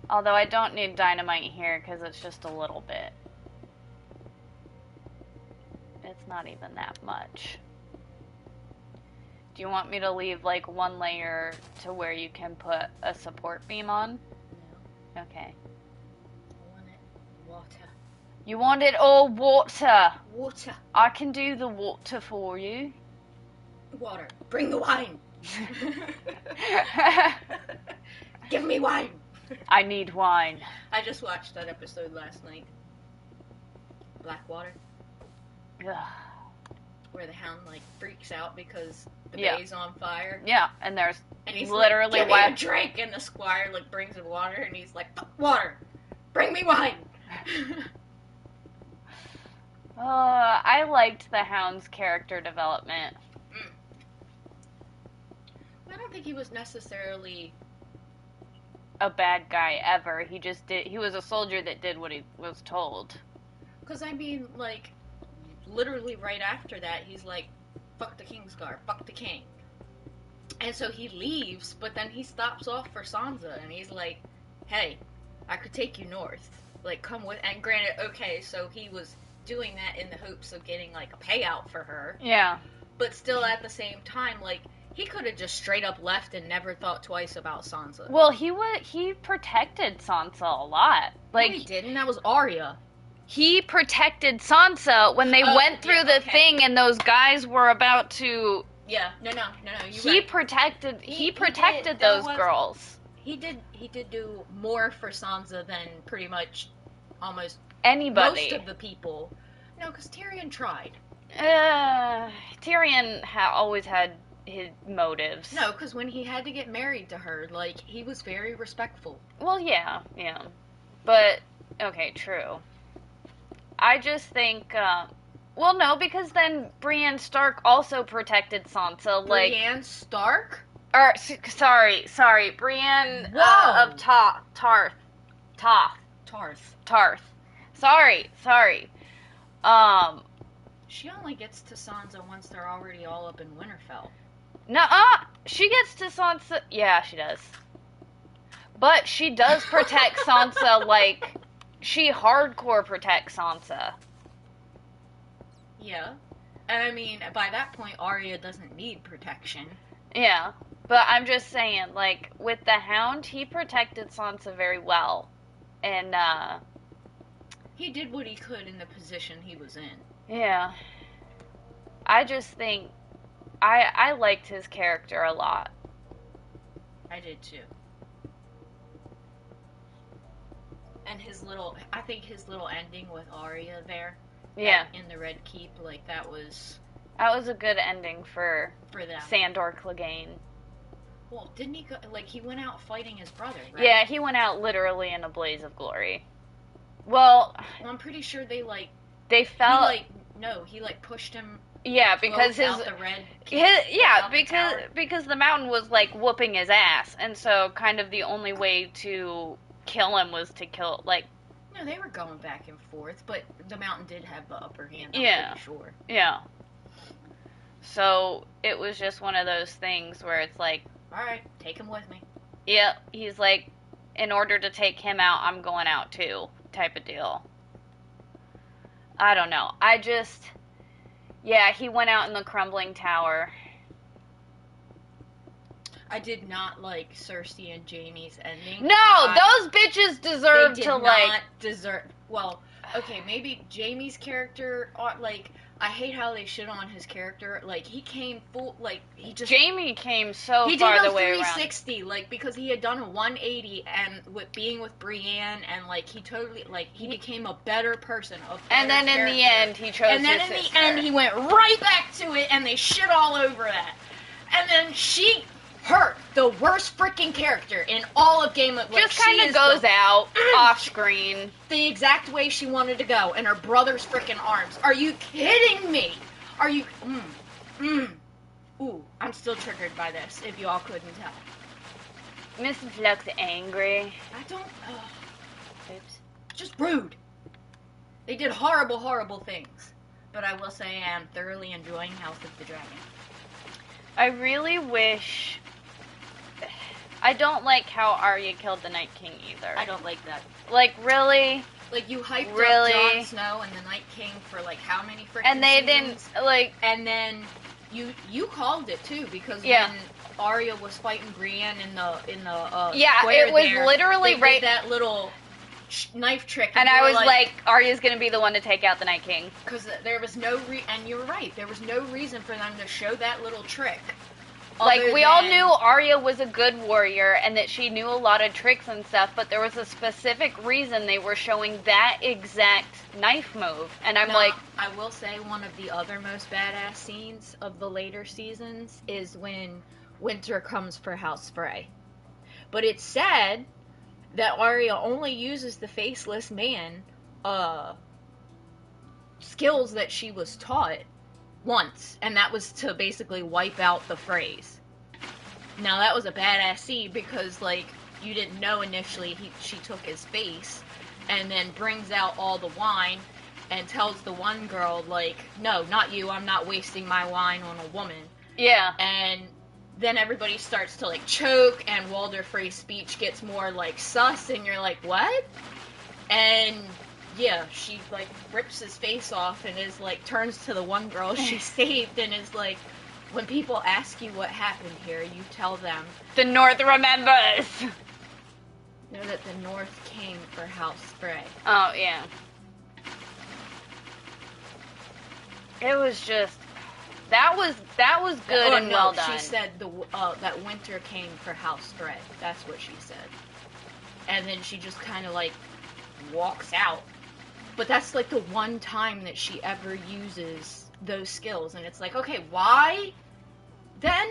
Although I don't need dynamite here because it's just a little bit. It's not even that much. Do you want me to leave like one layer to where you can put a support beam on? No. Okay. I want it water. You want it all water? Water. I can do the water for you. Water. Bring the wine. Give me wine. I need wine. I just watched that episode last night. Blackwater. Ugh. Where the hound like freaks out because the bay's on fire. Yeah, and there's he's literally like, give me a drink, and the squire like brings him water, and he's like, water, bring me wine. I liked the hound's character development. I don't think he was necessarily a bad guy ever. He was a soldier that did what he was told. Because I mean, like, literally right after that, he's like, fuck the Kingsguard, fuck the king. And so he leaves, but then he stops off for Sansa, and he's like, hey, I could take you north. Like, come with... And granted, okay, so he was doing that in the hopes of getting, like, a payout for her. Yeah. But still, at the same time, like, he could have just straight up left and never thought twice about Sansa. Well, he protected Sansa a lot. Like, no, he didn't. That was Arya. He protected Sansa when they went through the thing and those guys were about to... Yeah, no, he protected those girls. He did do more for Sansa than pretty much almost anybody. Most of the people. No, because Tyrion tried. Tyrion always had his motives. No, because when he had to get married to her, like, he was very respectful. Well, yeah. But, okay, true. I just think, well, no, because then Brienne Stark also protected Sansa, like... Brienne Stark? Or, sorry, Brienne, of Tarth. Sorry. She only gets to Sansa once they're already all up in Winterfell. Nuh-uh! She gets to Sansa... Yeah, she does. But she does protect Sansa, like... She hardcore protects Sansa. Yeah. And I mean, by that point, Arya doesn't need protection. Yeah. But I'm just saying, like, with the Hound, he protected Sansa very well. And, he did what he could in the position he was in. Yeah. I just think... I liked his character a lot. I did too. And I think his little ending with Arya there. Yeah. In the Red Keep, like, that was a good ending for them. Sandor Clegane. Well, didn't he go, like, he went out fighting his brother, right? Yeah, he went out literally in a blaze of glory. Well, I'm pretty sure they fell... He pushed him... Yeah, because out the Red Keep, because the mountain was, like, whooping his ass, and so kind of the only way to kill him was to kill, like... No, they were going back and forth, but the mountain did have the upper hand, I'm pretty sure. Yeah. So, it was just one of those things where it's like... Alright, take him with me. Yeah, he's like, in order to take him out, I'm going out too, type of deal. I don't know. Yeah, he went out in the crumbling tower. I did not like Cersei and Jaime's ending. No, those bitches deserve to, like... Well, okay, maybe Jaime's character, like, I hate how they shit on his character. Like, he came full, like, he just... Jamie came so he far did a the way around. 360, like, because he had done a 180, and with being with Brienne, and, like, he totally, like, he became a better person. And then in the end, he chose his sister. And then in the end, he went right back to it, and they shit all over that. And then her, the worst freaking character in all of Game of... Like, just kind of goes out off screen. The exact way she wanted to go, in her brother's freaking arms. Are you kidding me? Are you... Ooh, I'm still triggered by this, if y'all couldn't tell. Mrs. looks angry. I don't... Oops. Just rude. They did horrible, horrible things. But I will say I am thoroughly enjoying House of the Dragon. I really wish... I don't like how Arya killed the Night King either. I don't like that. Like, really? Like, you hyped up Jon Snow and the Night King for, like, how many freaking And they seasons? didn't, like... And then, you called it, too, because yeah. when Arya was fighting Brienne in the yeah, square it was there, literally they did that little knife trick. And I was like, Arya's gonna be the one to take out the Night King. Because there was no and you were right, there was no reason for them to show that little trick. Like, we all knew Arya was a good warrior and that she knew a lot of tricks and stuff, but there was a specific reason they were showing that exact knife move. And I'm like... I will say one of the other most badass scenes of the later seasons is when Winter comes for House Frey. But it's said that Arya only uses the Faceless Man skills that she was taught once, and that was to basically wipe out the Freys. Now that was a badass scene because, like, you didn't know initially she took his face, and then brings out all the wine and tells the one girl, like, no, not you, I'm not wasting my wine on a woman. Yeah. And then everybody starts to, like, choke, and Walder Frey's speech gets more, like, sus, and you're like, what? And... yeah, she, like, rips his face off and is, like, turns to the one girl she saved and is like, when people ask you what happened here, you tell them... the North remembers! know that the North came for House Frey. Oh, yeah. It was just... That was good and well done. She said that Winter came for House Frey. That's what she said. And then she just kind of, like, walks out. But that's, like, the one time that she ever uses those skills. And it's like, okay, why then?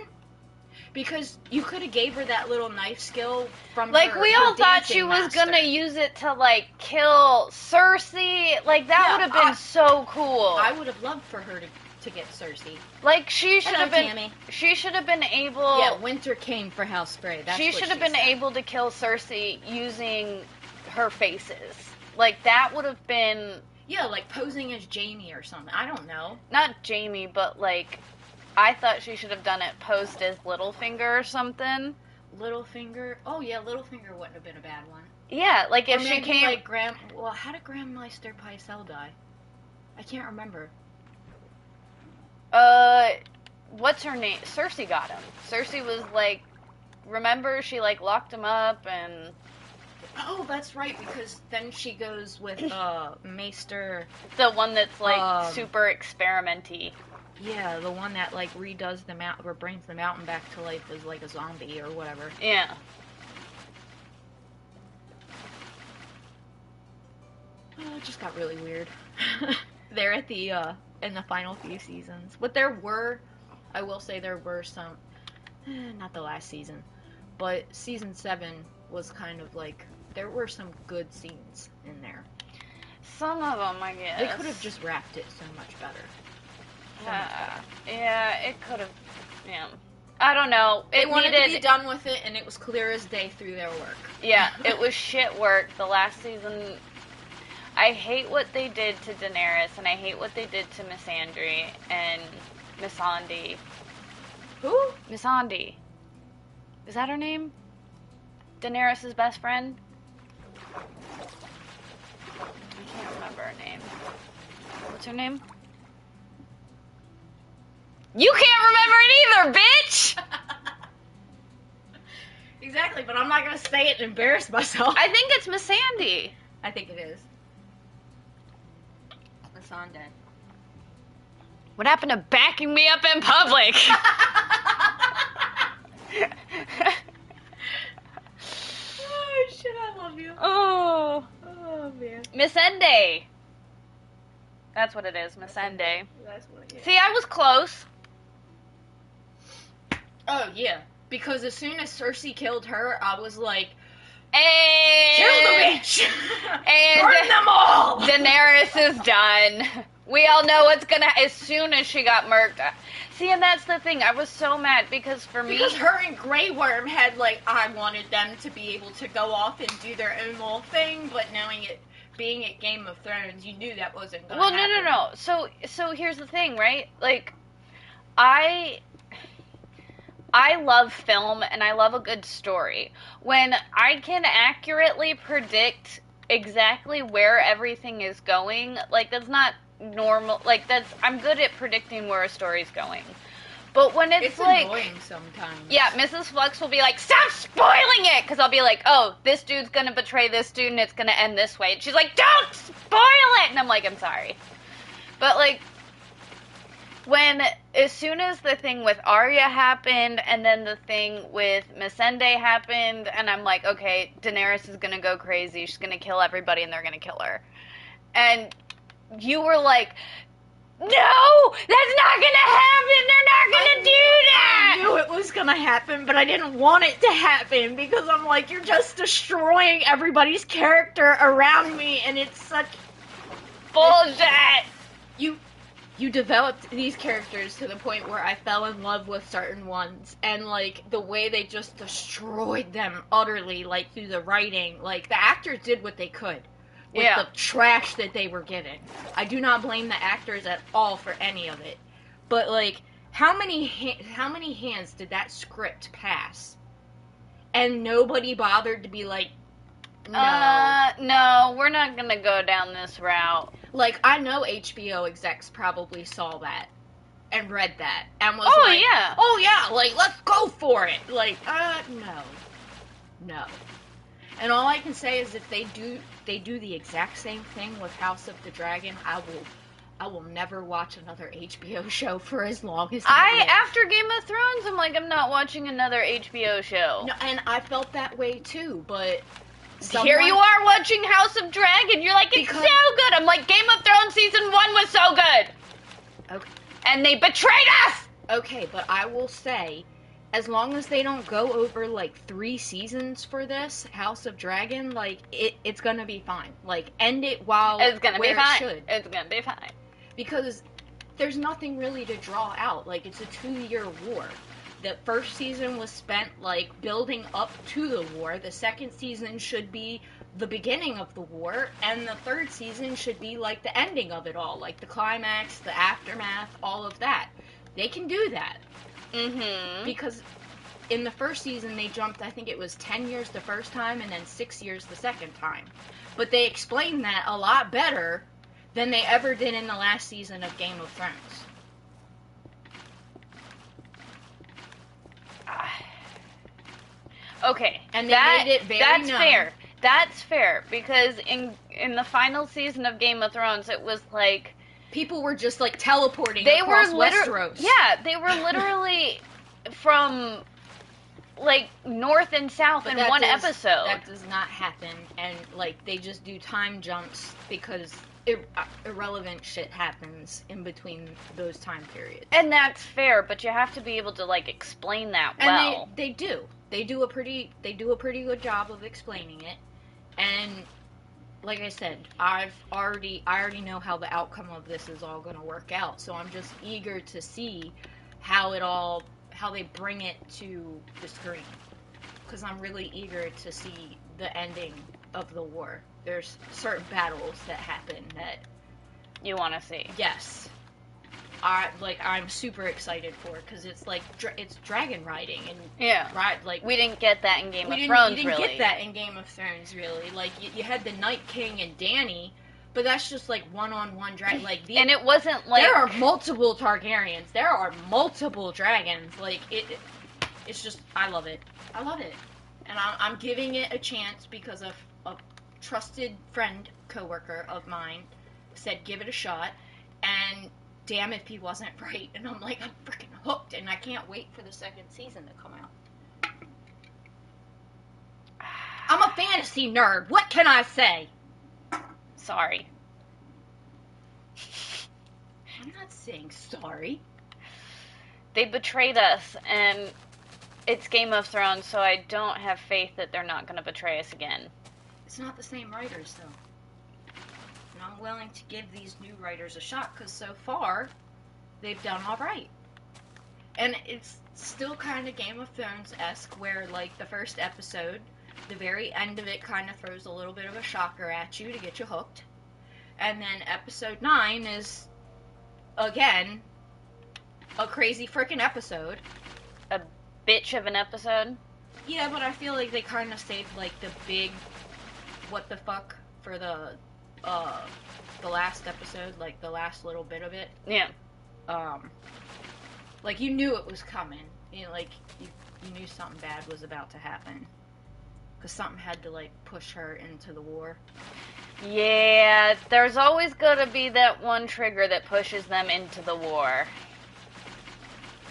Because you could have gave her that little knife skill from like, we all thought she was gonna use it to, like, kill Cersei. Like, that would have been so cool. I would have loved for her to get Cersei. Like, she should have been... Tammy. She should have been able... Yeah, Winter came for House Frey. That's she should have been able to kill Cersei using her faces. Like, that would have been... Yeah, like posing as Jaime or something. I don't know. Not Jaime, but, like, I thought she should have done it posed as Littlefinger or something. Littlefinger? Oh, yeah, Littlefinger wouldn't have been a bad one. Yeah, like, if or she maybe, came... like, well, how did Grand Maester Pycelle die? I can't remember. What's her name? Cersei got him. Cersei was, like... Remember, she, like, locked him up and... Oh, that's right, because then she goes with, Maester... The one that's, like, super experimenty. Yeah, the one that, like, redoes the mountain, or brings the mountain back to life as, like, a zombie or whatever. Yeah. Oh, it just got really weird. There at the, in the final few seasons. But there were, I will say there were some, not the last season, but season 7 was kind of like, there were some good scenes in there. Some of them, I guess. They could have just wrapped it so much better. Yeah, it could have, yeah. I don't know. They wanted to be done with it, and it was clear as day through their work. Yeah, it was shit work. The last season, I hate what they did to Daenerys, and I hate what they did to Missandei and Missandei. Who? Missandei. Is that her name? Daenerys' best friend? I can't remember her name. What's her name? You can't remember it either, bitch! Exactly, but I'm not gonna say it and embarrass myself. I think it's Missandei. I think it is. Missandei. What happened to backing me up in public? Oh, shit, I love you. Oh, man. Missende. That's what it is, Missende. That's what it is. See, I was close. Oh, yeah. Because as soon as Cersei killed her, I was like, And kill the bitch! And burn them all! Daenerys is done. We all know what's gonna. As soon as she got murked. See, and that's the thing. I was so mad because for me, because her and Grey Worm had like, I wanted them to be able to go off and do their own little thing, but knowing it, being at Game of Thrones, you knew that wasn't gonna happen. No. So here's the thing, right? Like, I love film and I love a good story. When I can accurately predict exactly where everything is going, like, that's not normal. Like, I'm good at predicting where a story's going. But when it's like, annoying sometimes. Yeah, Mrs. Flux will be like, stop spoiling it! Because I'll be like, oh, this dude's gonna betray this dude and it's gonna end this way. And she's like, don't spoil it! And I'm like, I'm sorry. But, like, as soon as the thing with Arya happened, and then the thing with Missende happened, and I'm like, okay, Daenerys is gonna go crazy, she's gonna kill everybody, and they're gonna kill her. And you were like, no! That's not gonna happen! They're not gonna do that! I knew it was gonna happen, but I didn't want it to happen, because I'm like, you're just destroying everybody's character around me, and it's such bullshit! You developed these characters to the point where I fell in love with certain ones, and, like, the way they just destroyed them utterly, like, through the writing, like, the actors did what they could with the trash that they were given. I do not blame the actors at all for any of it, but, like, how many hands did that script pass? And nobody bothered to be like, no, we're not gonna go down this route. Like, I know HBO execs probably saw that and read that and was oh yeah, like, let's go for it. Like, no. And all I can say is if they do the exact same thing with House of the Dragon, I will never watch another HBO show for as long as after Game of Thrones, I'm like, I'm not watching another HBO show. No, and I felt that way too, but here you are watching House of Dragon. You're like, it's so good. I'm like, Game of Thrones season 1 was so good. Okay. And they betrayed us! Okay, but I will say, as long as they don't go over, like, 3 seasons for this House of Dragon, like, it's gonna be fine. Like, end it while it's gonna be fine. It should. It's gonna be fine. Because there's nothing really to draw out. Like, it's a 2-year war. The first season was spent, like, building up to the war. The second season should be the beginning of the war. And the third season should be, like, the ending of it all. Like, the climax, the aftermath, all of that. They can do that. Mm-hmm. Because in the first season, they jumped, I think it was 10 years the first time and then 6 years the second time. But they explained that a lot better than they ever did in the last season of Game of Thrones. Okay, and they made it very that's known. fair. That's fair, because in the final season of Game of Thrones, it was like people were just like teleporting across Westeros. Yeah, they were literally from like north and south in one episode. That does not happen, and like they just do time jumps because irrelevant shit happens in between those time periods. And that's fair, but you have to be able to like explain that well. And they do. They do a pretty good job of explaining it. And like I said, I already know how the outcome of this is all going to work out. So I'm just eager to see how they bring it to the screen. Because I'm really eager to see the ending of the war. There's certain battles that happen that you want to see. Yes. I'm super excited for it because it's like it's dragon riding and like we didn't get that in Game of Thrones. We didn't get that in Game of Thrones really. Like you had the Night King and Dany, but that's just like one-on-one dragon. Like and it wasn't like there are multiple Targaryens. There are multiple dragons. Like it's just I love it. I love it, and I'm giving it a chance because a trusted friend coworker of mine said give it a shot, and damn if he wasn't right. And I'm like, I'm freaking hooked, and I can't wait for the second season to come out. I'm a fantasy nerd. What can I say? Sorry. I'm not saying sorry. They betrayed us, and it's Game of Thrones, so I don't have faith that they're not going to betray us again. It's not the same writers, though. And I'm willing to give these new writers a shot, because so far, they've done all right. And it's still kind of Game of Thrones-esque, where, like, the first episode, the very end of it kind of throws a little bit of a shocker at you to get you hooked. And then episode 9 is, again, a crazy freaking episode. A bitch of an episode? Yeah, but I feel like they kind of saved, like, the big what the fuck for the last episode, like, the last little bit of it. Yeah. Like, you knew it was coming. You know, like, you knew something bad was about to happen. Because something had to, like, push her into the war. Yeah, there's always gonna be that one trigger that pushes them into the war.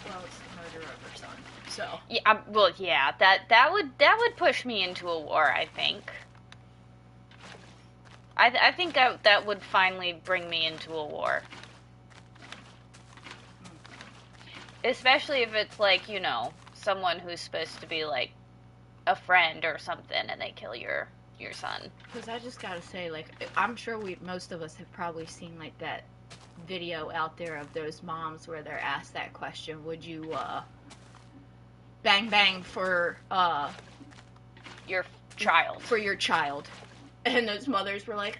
Well, it's the murder of her son, so. Yeah, well, yeah, that would push me into a war, I think. I think that would finally bring me into a war. Especially if it's, like, you know, someone who's supposed to be, like, a friend or something, and they kill your son. Because I just gotta say, like, I'm sure most of us have probably seen, like, that video out there of those moms where they're asked that question, would you, bang for, your child. For your child. And those mothers were like,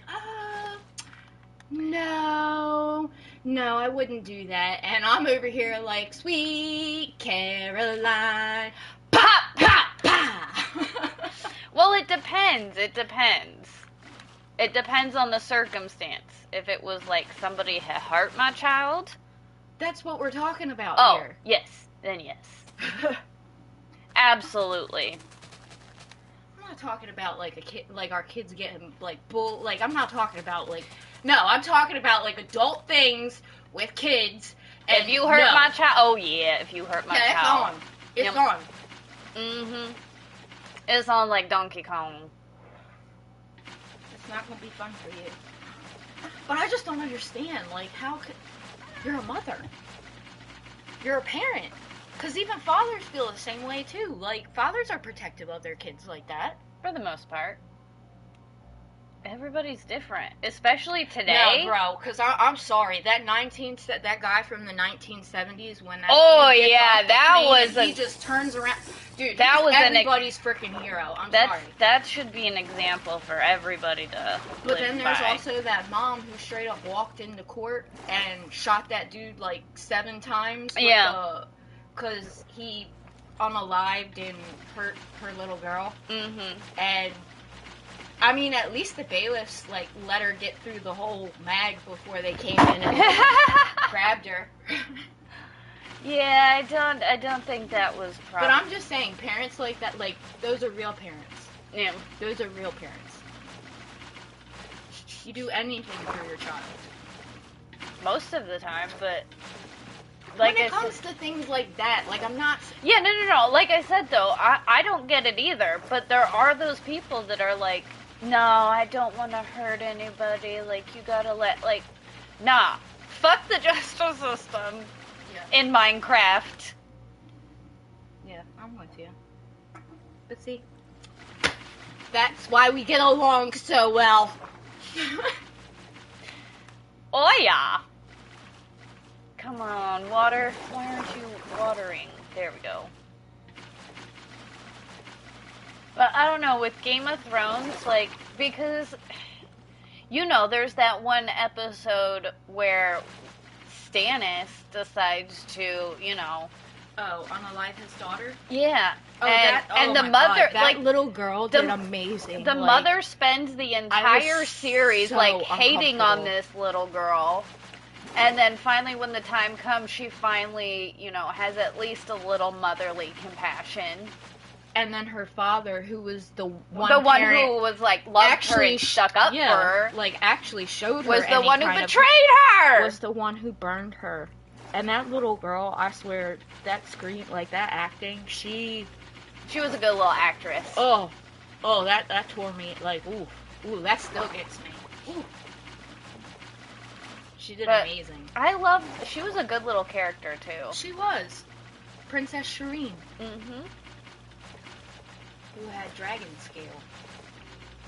no, I wouldn't do that. And I'm over here like, sweet Caroline, pop, pop, pop. Well, it depends. It depends on the circumstance. If it was like somebody had hurt my child. That's what we're talking about here. Oh, yes. Then yes. Absolutely. I'm not talking about, like, a kid, like, our kids getting, like, like, I'm not talking about, like, no, I'm talking about, like, adult things with kids. And if you hurt my child, oh yeah, if you hurt my child. It's on. Mm-hmm. It's on like Donkey Kong. It's not gonna be fun for you. But I just don't understand, like, how could, you're a mother. You're a parent. Because even fathers feel the same way, too. Like, fathers are protective of their kids like that. For the most part. Everybody's different. Especially today. No, bro, because I'm sorry. That guy from the 1970s, when that he just turns around. Dude, that was everybody's freaking hero. I'm sorry. That should be an example for everybody to But then there's also that mom who straight up walked into court and shot that dude, like, 7 times. Yeah. Because he unalived and hurt her little girl. Mm-hmm. And, I mean, at least the bailiffs, like, let her get through the whole mag before they came in and grabbed her. Yeah, I don't think that was But I'm just saying, parents like that, like, those are real parents. Yeah. Those are real parents. You do anything for your child. Most of the time, but... Like when it comes to things like that, like, I'm not... Yeah, no. Like I said, though, I don't get it either. But there are those people that are like, no, I don't want to hurt anybody. Like, you gotta let, like... Nah. Fuck the justice system in Minecraft. Yeah, I'm with you. But see, that's why we get along so well. Oh, yeah. Come on, water. Why aren't you watering? There we go. But I don't know, with Game of Thrones, like, because, you know, there's that one episode where Stannis decides to, you know... Oh, unalive his daughter? Yeah. Oh, and the mother, God, that little girl did amazing. The mother spends the entire series, so like, hating on this little girl. And then finally, when the time comes, she finally, you know, has at least a little motherly compassion. And then her father, who was the one who was like loved her and stuck up for her, like actually showed her, was the one who betrayed her. Was the one who burned her. And that little girl, I swear, that scream, like that acting, she was a good little actress. Oh, that tore me, like, ooh, that still gets me. Ooh. She did amazing. She was a good little character, too. She was. Princess Shireen. Mm-hmm. Who had dragon scale.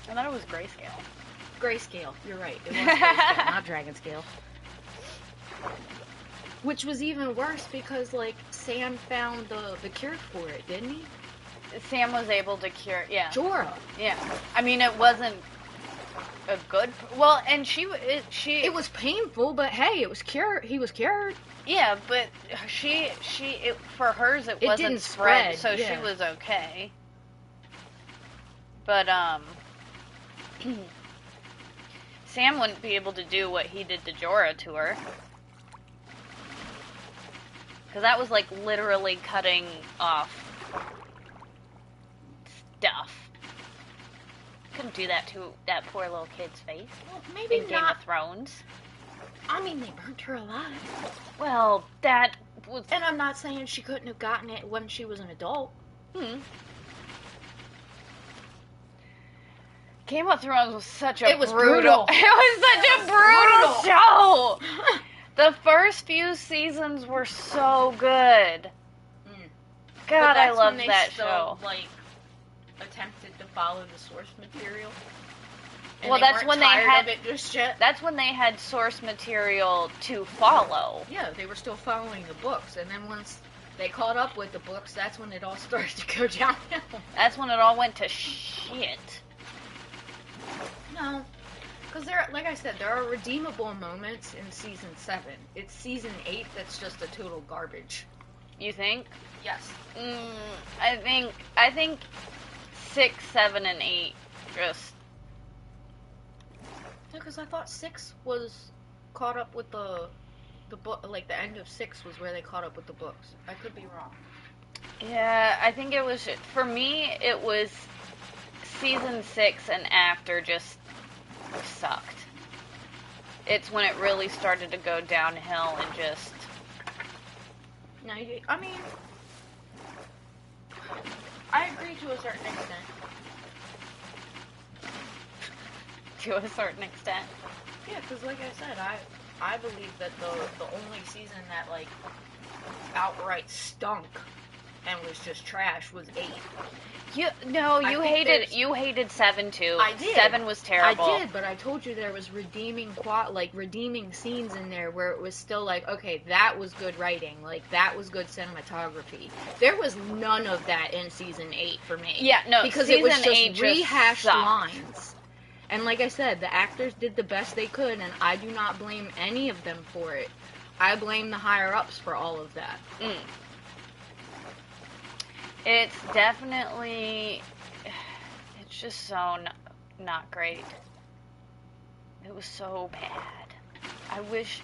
I thought it was grayscale. Grayscale, you're right. It was grayscale, not dragon scale. Which was even worse because, like, Sam found the cure for it, didn't he? Sam was able to cure, yeah. Jorah. Yeah. I mean, it wasn't a good, well, and it was painful, but hey, it was cured. He was cured. Yeah, but for hers, it wasn't didn't spread, so yeah. she was okay. But, Sam wouldn't be able to do what he did to Jorah to her. Because that was, like, literally cutting off stuff. Couldn't do that to that poor little kid's face. Well, maybe in Game of Thrones. I mean, they burnt her alive. Well, that was... And I'm not saying she couldn't have gotten it when she was an adult. Game of Thrones was such a brutal. It was such a brutal show. The first few seasons were so good. God, I loved that show. Like, attempted to follow the source material. And well, that's when they had it just yet. That's when they had source material to follow. Yeah, they were still following the books, and then once they caught up with the books, that's when it all started to go downhill. That's when it all went to shit. No, because like I said, there are redeemable moments in season 7. It's season 8 that's just a total garbage. You think? Yes. I think 6, 7, and 8 just. Yeah, because I thought 6 was caught up with the book. Like the end of 6 was where they caught up with the books. I could be wrong. Yeah, I think it was. For me, it was season 6 and after just sucked. It's when it really started to go downhill and just. No, I mean, I agree to a certain extent. To a certain extent. Yeah, because like I said, I believe that the only season that like outright stunk and was just trash was 8. You hated 7 too. I did. 7 was terrible. I did, but I told you there was redeeming scenes in there where it was still like, okay, that was good writing, like that was good cinematography. There was none of that in season 8 for me. Yeah, no, because it was just rehashed lines. And like I said, the actors did the best they could, and I do not blame any of them for it. I blame the higher-ups for all of that. It's definitely... It's just so not great. It was so bad. I wish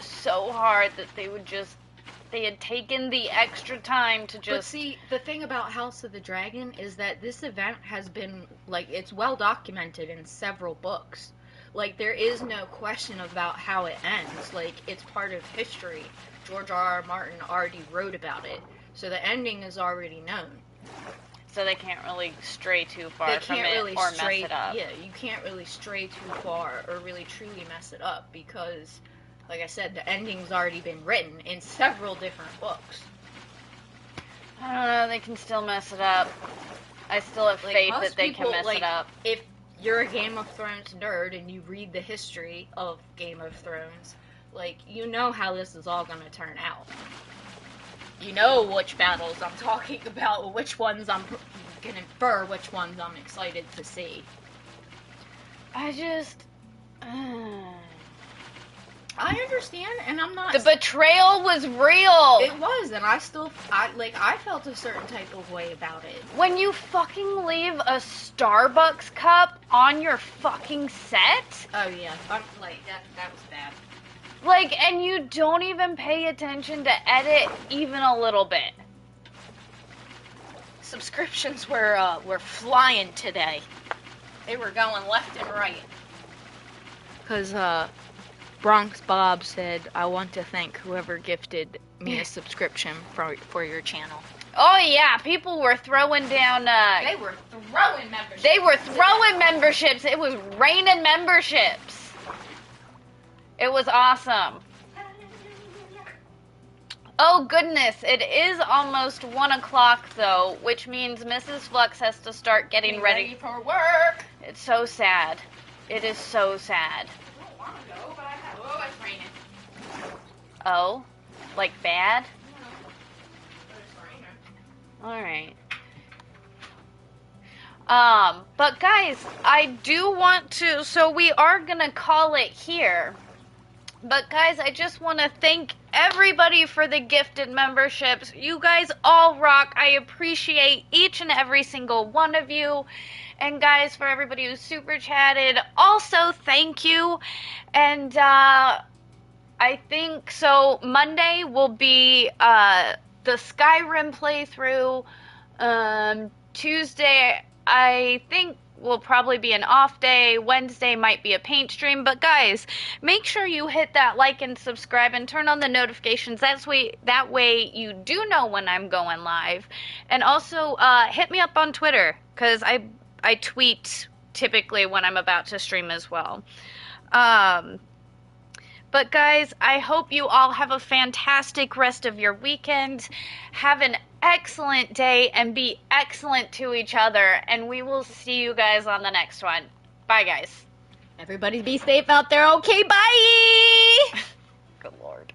so hard that they had taken the extra time to just... But see, the thing about House of the Dragon is that this event has been, like, it's well documented in several books. Like, there is no question about how it ends. Like, it's part of history. George R.R. Martin already wrote about it. So the ending is already known. So they can't really stray too far from it or mess it up. Yeah, you can't really stray too far or really truly mess it up because... Like I said, the ending's already been written in several different books. I don't know, they can still mess it up. I still have faith that they can mess it up. If you're a Game of Thrones nerd and you read the history of Game of Thrones, like, you know how this is all going to turn out. You know which battles I'm talking about, which ones I'm can infer, which ones I'm excited to see. I just... I understand, and I'm not... The betrayal was real! It was, and I felt a certain type of way about it. When you fucking leave a Starbucks cup on your fucking set? Oh, yeah. That was bad. Like, and you don't even pay attention to edit even a little bit. subscriptions were flying today. They were going left and right. Because Bronx Bob said, I want to thank whoever gifted me a subscription for your channel. Oh, yeah. People were throwing down... They were throwing memberships. They were throwing memberships. It was raining memberships. It was awesome. Oh, goodness. It is almost 1 o'clock, though, which means Mrs. Flux has to start getting ready for work. It's so sad. It is so sad. I don't want to go, but I have... Oh, it's raining. Oh? Like bad? No. But it's raining. Alright. But guys, I do want to, so we are gonna call it here. But guys, I just want to thank everybody for the gifted memberships. You guys all rock. I appreciate each and every single one of you. And guys, for everybody who super chatted, also thank you. And I think, so Monday will be the Skyrim playthrough. Tuesday, I think, will probably be an off day. Wednesday might be a paint stream. But guys, make sure you hit that like and subscribe and turn on the notifications. That way you do know when I'm going live. And also hit me up on Twitter, because I tweet typically when I'm about to stream as well. But guys, I hope you all have a fantastic rest of your weekend. Have an excellent day and be excellent to each other. And we will see you guys on the next one. Bye, guys. Everybody be safe out there. Okay, bye. Good Lord.